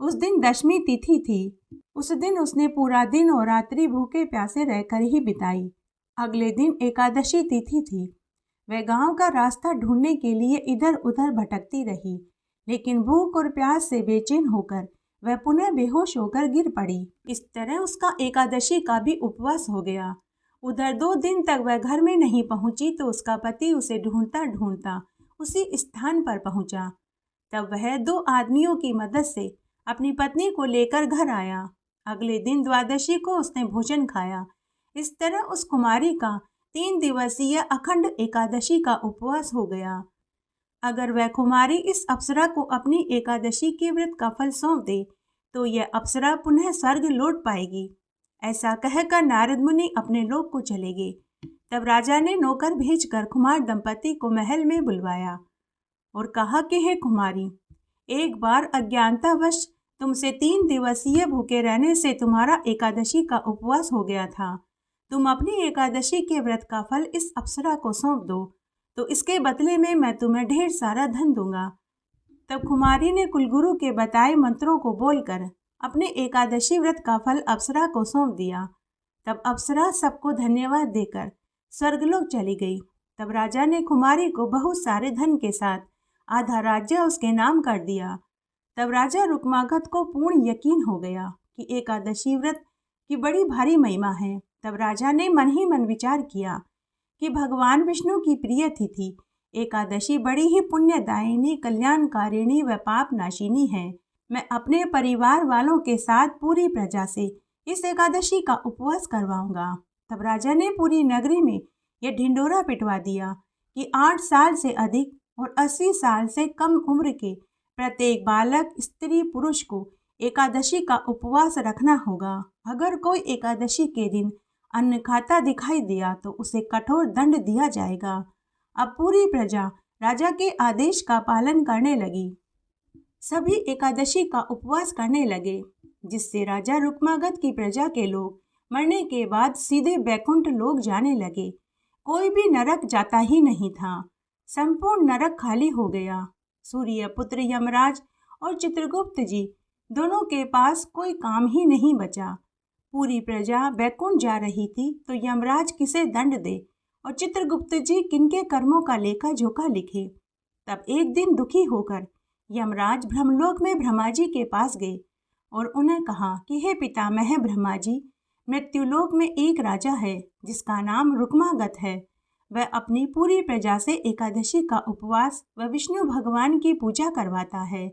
उस दिन दशमी तिथि थी। उस दिन उसने पूरा दिन और रात्रि भूखे प्यासे रहकर ही बिताई। अगले दिन एकादशी तिथि थी। वह गांव का रास्ता ढूंढने के लिए इधर उधर भटकती रही, लेकिन भूख और प्यास से बेचैन होकर वह पुनः बेहोश होकर गिर पड़ी। इस तरह उसका एकादशी का भी उपवास हो गया। उधर 2 दिन तक वह घर में नहीं पहुंची तो उसका पति उसे ढूंढता ढूंढता उसी स्थान पर पहुंचा। तब वह 2 आदमियों की मदद से अपनी पत्नी को लेकर घर आया। अगले दिन द्वादशी को उसने भोजन खाया। इस तरह उस कुमारी का 3 दिवसीय अखंड एकादशी का उपवास हो गया। अगर वह कुमारी इस अप्सरा को अपनी एकादशी के व्रत का फल सौंप दे तो यह अप्सरा पुनः स्वर्ग लौट पाएगी। ऐसा कहकर नारद मुनि अपने लोक को चले गए। तब राजा ने नौकर भेजकर कुमार दंपति को महल में बुलवाया और कहा कि हे कुमारी, एक बार अज्ञानतावश तुमसे 3 दिवसीय भूखे रहने से तुम्हारा एकादशी का उपवास हो गया था। तुम अपनी एकादशी के व्रत का फल इस अप्सरा को सौंप दो तो इसके बदले में मैं तुम्हें ढेर सारा धन दूंगा। तब कुमारी ने कुलगुरु के बताए मंत्रों को बोलकर अपने एकादशी व्रत का फल अप्सरा को सौंप दिया। तब अप्सरा सबको धन्यवाद देकर स्वर्गलोक चली गई। तब राजा ने कुमारी को बहुत सारे धन के साथ आधा राज्य उसके नाम कर दिया। तब राजा रुक्मागद को पूर्ण यकीन हो गया कि एकादशी व्रत की बड़ी भारी महिमा है। तब राजा ने मन ही मन विचार किया कि भगवान विष्णु की प्रिय तिथि एकादशी बड़ी ही पुण्यदायिनी, कल्याणकारिणी व पाप नाशिनी है। मैं अपने परिवार वालों के साथ पूरी प्रजा से इस एकादशी का उपवास करवाऊंगा। तब राजा ने पूरी नगरी में यह ढिंडोरा पिटवा दिया कि 8 साल से अधिक और 80 साल से कम उम्र के प्रत्येक बालक, स्त्री, पुरुष को एकादशी का उपवास रखना होगा। अगर कोई एकादशी के दिन अन्न खाता दिखाई दिया तो उसे कठोर दंड दिया जाएगा। अब पूरी प्रजा राजा के आदेश का पालन करने लगी। सभी एकादशी का उपवास करने लगे, जिससे राजा रुक्मागत की प्रजा के लोग मरने के बाद सीधे बैकुंठ लोक जाने लगे। कोई भी नरक जाता ही नहीं था। संपूर्ण नरक खाली हो गया। सूर्य पुत्र यमराज और चित्रगुप्त जी दोनों के पास कोई काम ही नहीं बचा। पूरी प्रजा बैकुंठ जा रही थी तो यमराज किसे दंड दे और चित्रगुप्त जी किनके कर्मों का लेखा जोखा लिखे। तब एक दिन दुखी होकर यमराज ब्रह्मलोक में ब्रह्मा जी के पास गए और उन्हें कहा कि हे पितामह ब्रह्मा जी, मृत्युलोक में एक राजा है जिसका नाम रुक्मागत है। वह अपनी पूरी प्रजा से एकादशी का उपवास व विष्णु भगवान की पूजा करवाता है,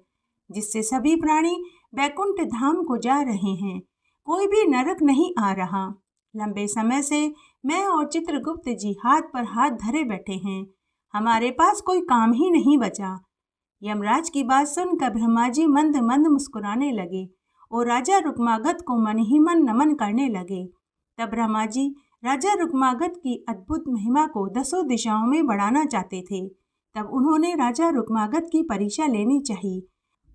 जिससे सभी प्राणी बैकुंठ धाम को जा रहे हैं। कोई भी नरक नहीं आ रहा। लंबे समय से मैं और चित्रगुप्त जी हाथ पर हाथ धरे बैठे हैं। हमारे पास कोई काम ही नहीं बचा। यमराज की बात सुनकर ब्रह्मा जी मंद मंद मुस्कुराने लगे और राजा रुक्मागत को मन ही मन नमन करने लगे। तब ब्रह्मा जी राजा रुक्मागत की अद्भुत महिमा को 10 दिशाओं में बढ़ाना चाहते थे। तब उन्होंने राजा रुक्मागत की परीक्षा लेनी चाहिए।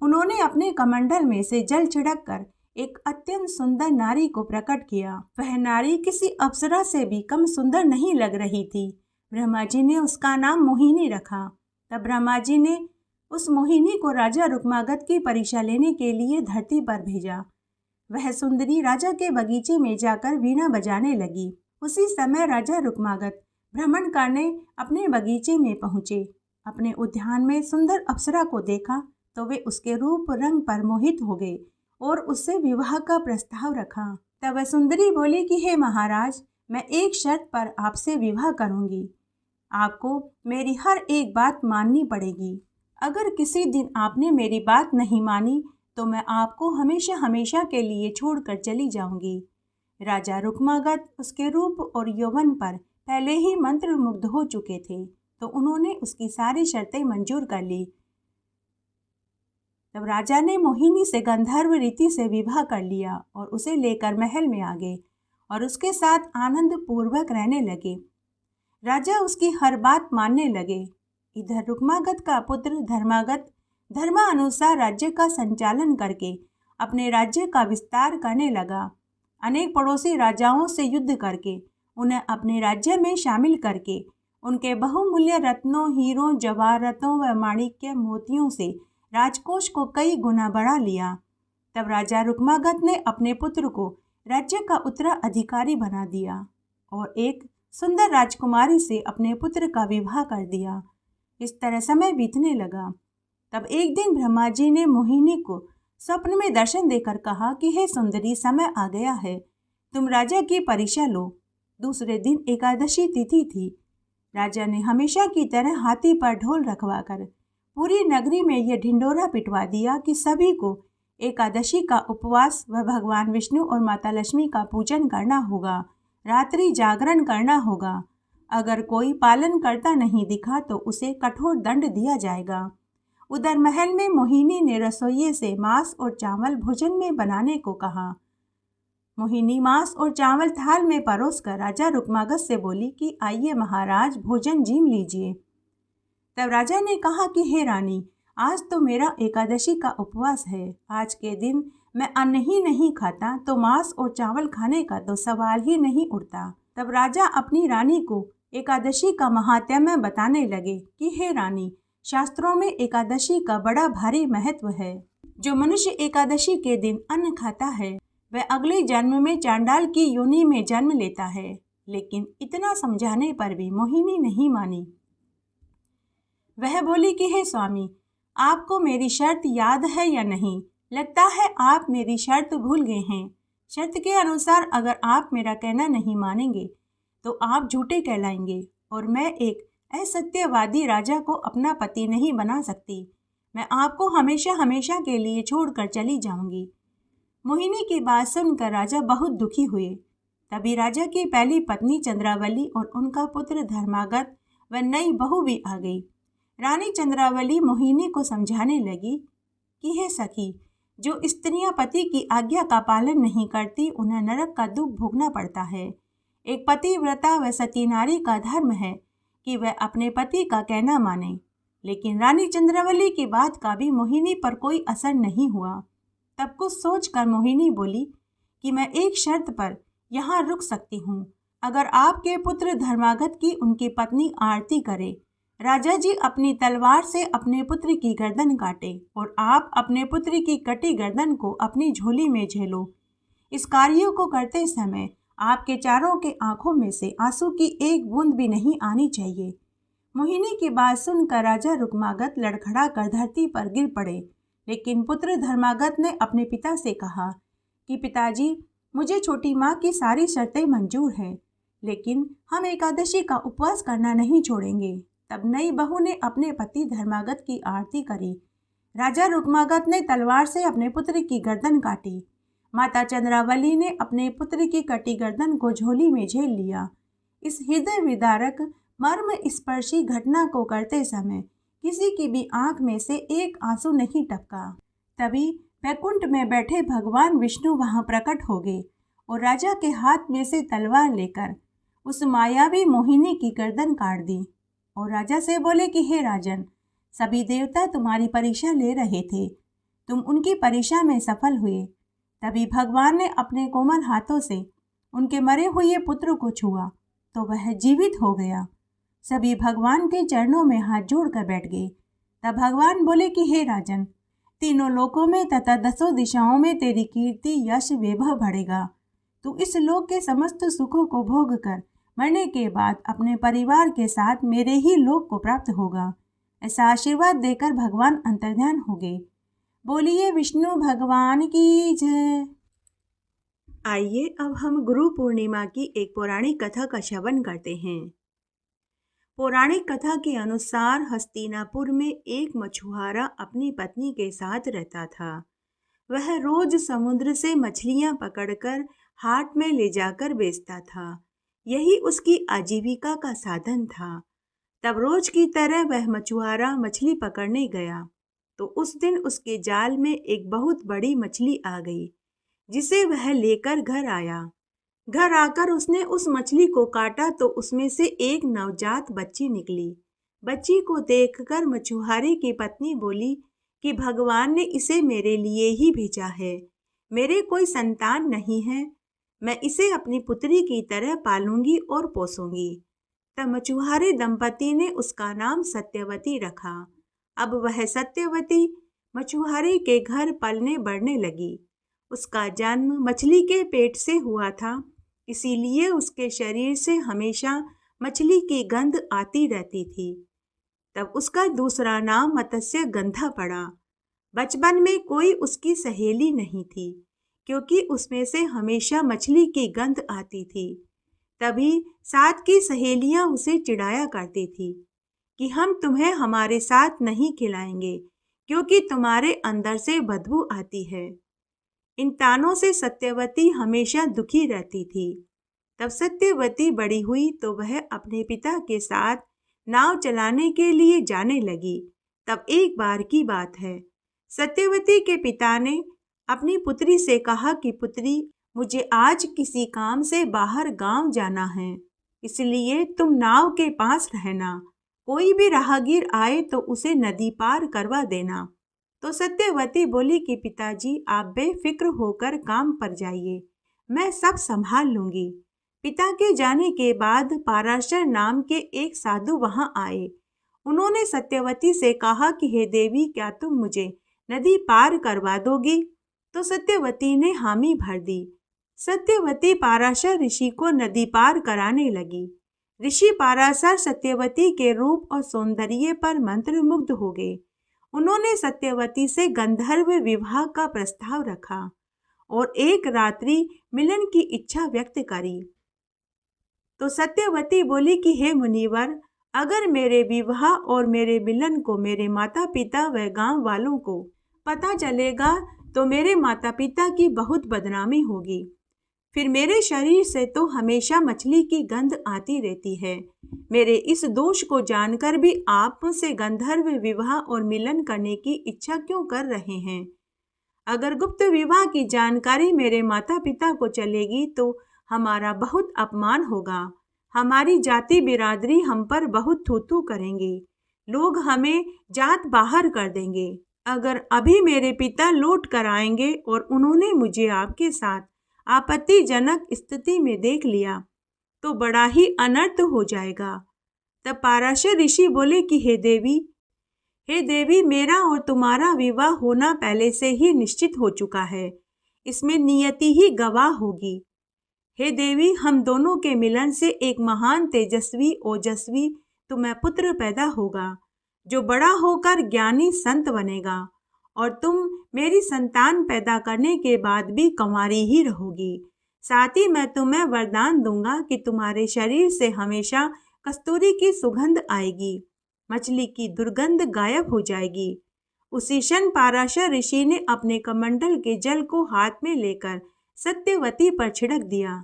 उन्होंने अपने कमंडल में से जल छिड़क कर एक अत्यंत सुंदर नारी को प्रकट किया। वह नारी किसी अप्सरा से भी कम सुंदर नहीं लग रही थी। ब्रह्मा जी ने उसका नाम मोहिनी रखा। तब ब्रह्मा जी ने उस मोहिनी को राजा रुक्मागत की परीक्षा लेने के लिए धरती पर भेजा। वह सुंदरी राजा के बगीचे में जाकर वीणा बजाने लगी। उसी समय राजा रुक्मागत भ्रमण करने अपने बगीचे में पहुंचे। अपने उद्यान में सुंदर अप्सरा को देखा तो वे उसके रूप रंग पर मोहित हो गए और उससे विवाह का प्रस्ताव रखा। तब वह सुंदरी बोली कि हे महाराज, मैं एक शर्त पर आपसे विवाह करूंगी। आपको मेरी हर एक बात माननी पड़ेगी। अगर किसी दिन आपने मेरी बात नहीं मानी तो मैं आपको हमेशा हमेशा के लिए छोड़कर चली जाऊंगी। राजा रुक्मागत उसके रूप और यौवन पर पहले ही मंत्रमुग्ध हो चुके थे, तो उन्होंने उसकी सारी शर्तें मंजूर कर ली। तब राजा ने मोहिनी से गंधर्व रीति से विवाह कर लिया और उसे लेकर महल में आ गए और उसके साथ आनंद पूर्वक रहने लगे। राजा उसकी हर बात मानने लगे। इधर रुक्मागत का पुत्र धर्मागत धर्मानुसार राज्य का संचालन करके अपने राज्य का विस्तार करने लगा। अनेक पड़ोसी राजाओं से युद्ध करके उन्हें अपने राज्य में शामिल करके उनके बहुमूल्य रत्नों, हीरों, जवाहरातों व माणिक्य मोतियों से राजकोष को कई गुना बढ़ा लिया। तब राजा रुक्मागत ने अपने पुत्र को राज्य का उत्तराधिकारी बना दिया और एक सुंदर राजकुमारी से अपने पुत्र का विवाह कर दिया। इस तरह समय बीतने लगा। तब एक दिन ब्रह्मा जी ने मोहिनी को स्वप्न में दर्शन देकर कहा कि हे सुंदरी, समय आ गया है, तुम राजा की परीक्षा लो। दूसरे दिन एकादशी तिथि थी। राजा ने हमेशा की तरह हाथी पर ढोल रखवाकर पूरी नगरी में यह ढिंडोरा पिटवा दिया कि सभी को एकादशी का उपवास व भगवान विष्णु और माता लक्ष्मी का पूजन करना होगा, रात्रि जागरण करना होगा। अगर कोई पालन करता नहीं दिखा तो उसे कठोर दंड दिया जाएगा। उधर महल में मोहिनी ने रसोइये से मांस और चावल भोजन में बनाने को कहा। मोहिनी मांस और चावल थाल में परोसकर राजा रुक्मागत से बोली कि आइए महाराज, भोजन जीम लीजिए। तब राजा ने कहा कि हे रानी, आज तो मेरा एकादशी का उपवास है। आज के दिन मैं अन्न ही नहीं खाता तो मांस और चावल खाने का तो सवाल ही नहीं उठता। तब राजा अपनी रानी को एकादशी का महात्म्य बताने लगे कि हे रानी, शास्त्रों में एकादशी का बड़ा भारी महत्व है। जो मनुष्य एकादशी के दिन अन्न खाता है वह अगले जन्म में चांडाल की योनि में जन्म लेता है। लेकिन इतना समझाने पर भी मोहिनी नहीं मानी। वह बोली कि हे स्वामी, आपको मेरी शर्त याद है या नहीं? लगता है आप मेरी शर्त भूल गए हैं। शर्त के अनुसार अगर आप मेरा कहना नहीं मानेंगे तो आप झूठे कहलाएंगे और मैं एक असत्यवादी राजा को अपना पति नहीं बना सकती। मैं आपको हमेशा हमेशा के लिए छोड़कर चली जाऊंगी। मोहिनी की बात सुनकर राजा बहुत दुखी हुए। तभी राजा की पहली पत्नी चंद्रावली और उनका पुत्र धर्मागत व नई बहू भी आ गई। रानी चंद्रावली मोहिनी को समझाने लगी कि हे सखी, जो स्त्रियां पति की आज्ञा का पालन नहीं करती उन्हें नरक का दुख भोगना पड़ता है। एक पतिव्रता व सती नारी का धर्म है कि वह अपने पति का कहना माने। लेकिन रानी चंद्रावली की बात का भी मोहिनी पर कोई असर नहीं हुआ। तब कुछ सोचकर मोहिनी बोली कि मैं एक शर्त पर यहाँ रुक सकती हूँ। अगर आपके पुत्र धर्मागत की उनकी पत्नी आरती करे, राजा जी अपनी तलवार से अपने पुत्र की गर्दन काटे और आप अपने पुत्र की कटी गर्दन को अपनी झोली में झेलो। इस कार्यों को करते समय आपके चारों के आंखों में से आंसू की एक बूंद भी नहीं आनी चाहिए। मोहिनी की बात सुनकर राजा रुक्मागत लड़खड़ा कर धरती पर गिर पड़े। लेकिन पुत्र धर्मागत ने अपने पिता से कहा कि पिताजी, मुझे छोटी माँ की सारी शर्तें मंजूर हैं, लेकिन हम एकादशी का उपवास करना नहीं छोड़ेंगे। तब नई बहू ने अपने पति धर्मागत की आरती करी। राजा रुक्मागत ने तलवार से अपने पुत्र की गर्दन काटी। माता चंद्रावली ने अपने पुत्र की कटी गर्दन को झोली में झेल लिया। इस हृदय विदारक मर्म स्पर्शी घटना को करते समय किसी की भी आंख में से एक आंसू नहीं टपका। तभी वैकुंठ में बैठे भगवान विष्णु वहां प्रकट हो गए और राजा के हाथ में से तलवार लेकर उस मायावी मोहिनी की गर्दन काट दी और राजा से बोले कि हे राजन, सभी देवता तुम्हारी परीक्षा ले रहे थे, तुम उनकी परीक्षा में सफल हुए। तभी भगवान ने अपने कोमल हाथों से उनके मरे हुए पुत्र को छुआ तो वह जीवित हो गया। सभी भगवान के चरणों में हाथ जोड़कर बैठ गए। तब भगवान बोले कि हे राजन, तीनों लोकों में तथा 10 दिशाओं में तेरी कीर्ति, यश, वैभव बढ़ेगा। तू इस लोक के समस्त सुखों को भोग कर मरने के बाद अपने परिवार के साथ मेरे ही लोक को प्राप्त होगा। ऐसा आशीर्वाद देकर भगवान अंतर्ध्यान हो गए। बोलिए विष्णु भगवान की जय। आइए अब हम गुरु पूर्णिमा की एक पौराणिक कथा का श्रवण करते हैं। पौराणिक कथा के अनुसार हस्तिनापुर में एक मछुआरा अपनी पत्नी के साथ रहता था। वह रोज समुद्र से मछलियां पकड़कर हाट में ले जाकर बेचता था। यही उसकी आजीविका का साधन था। तब रोज की तरह वह मछुआरा मछली पकड़ने गया तो उस दिन उसके जाल में एक बहुत बड़ी मछली आ गई, जिसे वह लेकर घर आया। घर आकर उसने उस मछली को काटा तो उसमें से एक नवजात बच्ची निकली। बच्ची को देखकर मछुआरे की पत्नी बोली कि भगवान ने इसे मेरे लिए ही भेजा है। मेरे कोई संतान नहीं है, मैं इसे अपनी पुत्री की तरह पालूंगी और पोसूंगी। तब मछुआरे दंपति ने उसका नाम सत्यवती रखा। अब वह सत्यवती मछुआरे के घर पलने बढ़ने लगी। उसका जन्म मछली के पेट से हुआ था, इसीलिए उसके शरीर से हमेशा मछली की गंध आती रहती थी। तब उसका दूसरा नाम मत्स्य गंधा पड़ा। बचपन में कोई उसकी सहेली नहीं थी, क्योंकि उसमें से हमेशा मछली की गंध आती थी। तभी साथ की सहेलियां उसे चिढ़ाया करती थी कि हम तुम्हें हमारे साथ नहीं खिलाएंगे, क्योंकि तुम्हारे अंदर से बदबू आती है। इन तानों से सत्यवती हमेशा दुखी रहती थी। तब सत्यवती बड़ी हुई तो वह अपने पिता के साथ नाव चलाने के लिए जाने लगी। तब एक बार की बात है, सत्यवती के पिता ने अपनी पुत्री से कहा कि पुत्री, मुझे आज किसी काम से बाहर गांव जाना है, इसलिए तुम नाव के पास रहना। कोई भी राहगीर आए तो उसे नदी पार करवा देना। तो सत्यवती बोली कि पिताजी, आप बेफिक्र होकर काम पर जाइए, मैं सब संभाल लूंगी। पिता के जाने के बाद पाराशर नाम के एक साधु वहां आए। उन्होंने सत्यवती से कहा कि हे देवी, क्या तुम मुझे नदी पार करवा दोगी? तो सत्यवती ने हामी भर दी। सत्यवती पाराशर ऋषि को नदी पार कराने लगी। ऋषि पाराशर सत्यवती के रूप और सौंदर्य पर मंत्रमुग्ध हो गए। उन्होंने सत्यवती से गंधर्व विवाह का प्रस्ताव रखा और एक रात्रि मिलन की इच्छा व्यक्त करी। तो सत्यवती बोली कि हे मुनिवर, अगर मेरे विवाह और मेरे मिलन को मेरे माता पिता व गांव वालों को पता चलेगा तो मेरे माता पिता की बहुत बदनामी होगी। फिर मेरे शरीर से तो हमेशा मछली की गंध आती रहती है। मेरे इस दोष को जानकर भी आप मुझसे गंधर्व विवाह और मिलन करने की इच्छा क्यों कर रहे हैं? अगर गुप्त विवाह की जानकारी मेरे माता पिता को चलेगी तो हमारा बहुत अपमान होगा। हमारी जाति बिरादरी हम पर बहुत थू-थू करेंगे। लोग हमें जात बाहर कर देंगे। अगर अभी मेरे पिता लौट कर आएंगे और उन्होंने मुझे आपके साथ आपत्तिजनक स्थिति में देख लिया तो बड़ा ही अनर्थ हो जाएगा। तब पाराशर ऋषि बोले कि हे देवी, मेरा और तुम्हारा विवाह होना पहले से ही निश्चित हो चुका है। इसमें नियति ही गवाह होगी। हे देवी, हम दोनों के मिलन से एक महान तेजस्वी ओजस्वी तुम्हें पुत्र पैदा होगा, जो बड़ा होकर ज्ञानी संत बनेगा, और तुम मेरी संतान पैदा करने के बाद भी कंवारी ही रहोगी। साथ ही मैं तुम्हें वरदान दूंगा कि तुम्हारे शरीर से हमेशा कस्तूरी की सुगंध आएगी, मछली की दुर्गंध गायब हो जाएगी। उसी क्षण पाराशर ऋषि ने अपने कमंडल के जल को हाथ में लेकर सत्यवती पर छिड़क दिया,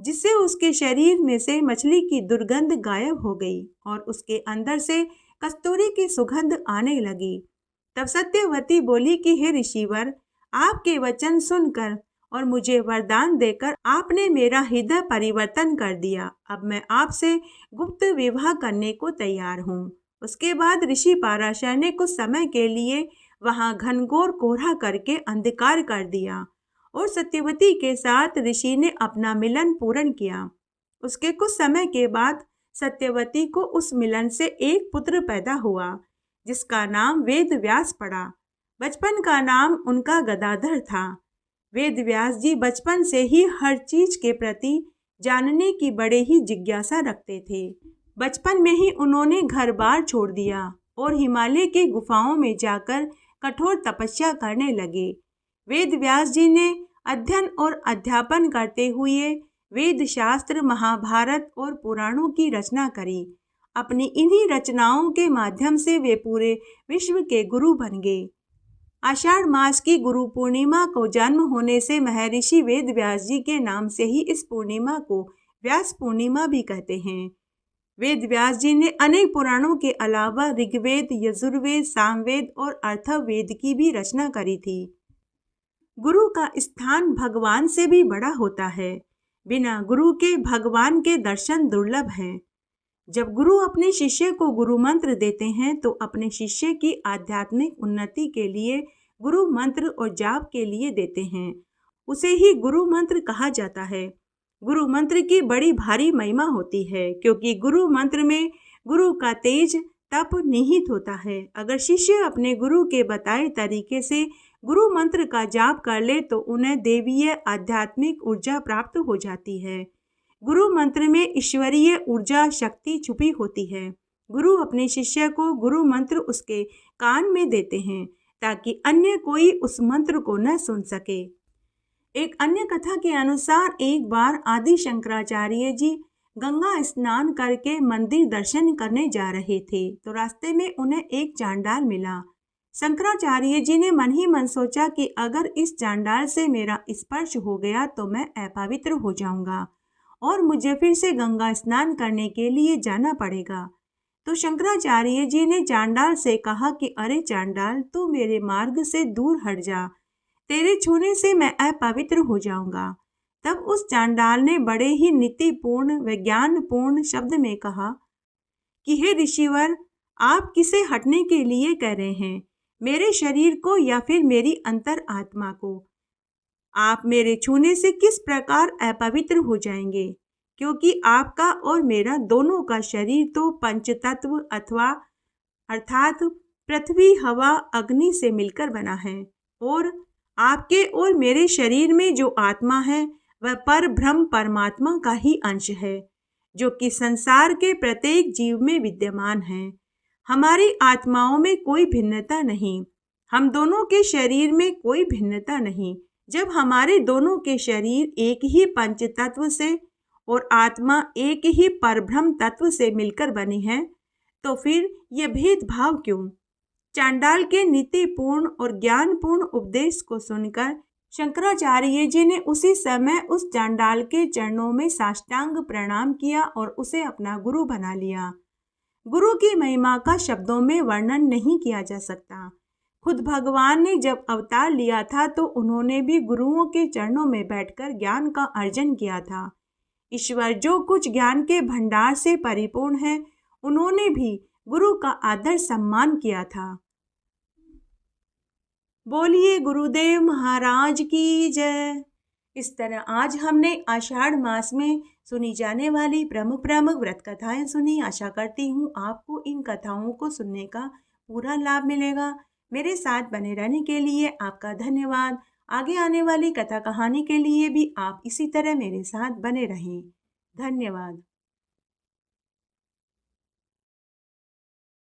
जिससे उसके शरीर में से मछली की दुर्गंध गायब हो गई और उसके अंदर से कस्तूरी की सुगंध आने लगी। तब सत्यवती बोली कि हे ऋषिवर, आपके वचन सुनकर और मुझे वरदान देकर आपने मेरा हृदय परिवर्तन कर दिया। अब मैं आपसे गुप्त विवाह करने को तैयार हूँ। उसके बाद ऋषि पाराशर ने कुछ समय के लिए वहां घनघोर कोहरा करके अंधकार कर दिया और सत्यवती के साथ ऋषि ने अपना मिलन पूर्ण किया। उसके कुछ समय के बाद सत्यवती को उस मिलन से एक पुत्र पैदा हुआ, जिसका नाम वेद व्यास पड़ा। बचपन का नाम उनका गदाधर था। वेद व्यास जी बचपन से ही हर चीज के प्रति जानने की बड़े ही जिज्ञासा रखते थे। बचपन में ही उन्होंने घर बार छोड़ दिया और हिमालय के गुफाओं में जाकर कठोर तपस्या करने लगे। वेद व्यास जी ने अध्ययन और अध्यापन करते हुए वेद शास्त्र, महाभारत और पुराणों की रचना करी। अपनी इन्हीं रचनाओं के माध्यम से वे पूरे विश्व के गुरु बन गए। आषाढ़ मास की गुरु पूर्णिमा को जन्म होने से महर्षि वेद व्यास जी के नाम से ही इस पूर्णिमा को व्यास पूर्णिमा भी कहते हैं। वेद व्यास जी ने अनेक पुराणों के अलावा ऋग्वेद, यजुर्वेद, सामवेद और अथर्ववेद की भी रचना करी थी। गुरु का स्थान भगवान से भी बड़ा होता है। बिना गुरु के भगवान के दर्शन दुर्लभ हैं। जब गुरु अपने शिष्य को गुरु मंत्र देते हैं तो अपने शिष्य की आध्यात्मिक उन्नति के लिए गुरु मंत्र और जाप के लिए देते हैं। उसे ही गुरु मंत्र कहा जाता है। गुरु मंत्र की बड़ी भारी महिमा होती है, क्योंकि गुरु मंत्र में गुरु का तेज तप निहित होता है। अगर शिष्य अपने गुरु के बताए तरीके से गुरु मंत्र का जाप कर ले तो उन्हें देवीय आध्यात्मिक ऊर्जा प्राप्त हो जाती है। गुरु मंत्र में ईश्वरीय ऊर्जा शक्ति छुपी होती है। गुरु अपने शिष्य को गुरु मंत्र उसके कान में देते हैं ताकि अन्य कोई उस मंत्र को न सुन सके। एक अन्य कथा के अनुसार एक बार आदि शंकराचार्य जी गंगा स्नान करके मंदिर दर्शन करने जा रहे थे तो रास्ते में उन्हें एक चांडाल मिला। शंकराचार्य जी ने मन ही मन सोचा कि अगर इस चांडाल से मेरा स्पर्श हो गया तो मैं अपवित्र हो जाऊंगा और मुझे फिर से गंगा स्नान करने के लिए जाना पड़ेगा। तो शंकराचार्य जी ने चांडाल से कहा कि अरे चांडाल, तू मेरे मार्ग से दूर हट जा, तेरे छूने से मैं अपवित्र हो जाऊंगा। तब उस चांडाल ने बड़े ही नीतिपूर्ण विज्ञानपूर्ण शब्द में कहा कि हे ऋषिवर, आप किसे हटने के लिए कह रहे हैं, मेरे शरीर को या फिर मेरी अंतर आत्मा को? आप मेरे छूने से किस प्रकार अपवित्र हो जाएंगे, क्योंकि आपका और मेरा दोनों का शरीर तो पंचतत्व अर्थात पृथ्वी, हवा, अग्नि से मिलकर बना है और आपके और मेरे शरीर में जो आत्मा है वह पर ब्रह्म परमात्मा का ही अंश है, जो कि संसार के प्रत्येक जीव में विद्यमान है। हमारी आत्माओं में कोई भिन्नता नहीं, हम दोनों के शरीर में कोई भिन्नता नहीं। जब हमारे दोनों के शरीर एक ही पंच तत्व से और आत्मा एक ही परब्रह्म तत्व से मिलकर बनी है तो फिर यह भेदभाव क्यों? चांडाल के नीतिपूर्ण और ज्ञानपूर्ण उपदेश को सुनकर शंकराचार्य जी ने उसी समय उस चांडाल के चरणों में साष्टांग प्रणाम किया और उसे अपना गुरु बना लिया। गुरु की महिमा का शब्दों में वर्णन नहीं किया जा सकता। खुद भगवान ने जब अवतार लिया था तो उन्होंने भी गुरुओं के चरणों में बैठकर ज्ञान का अर्जन किया था। ईश्वर जो कुछ ज्ञान के भंडार से परिपूर्ण है, उन्होंने भी गुरु का आदर सम्मान किया था। बोलिए गुरुदेव महाराज की जय। इस तरह आज हमने आषाढ़ मास में सुनी जाने वाली प्रमुख प्रमुख व्रत कथाएं सुनी। आशा करती हूँ आपको इन कथाओं को सुनने का पूरा लाभ मिलेगा। मेरे साथ बने रहने के लिए आपका धन्यवाद। आगे आने वाली कथा कहानी के लिए भी आप इसी तरह मेरे साथ बने रहें। धन्यवाद।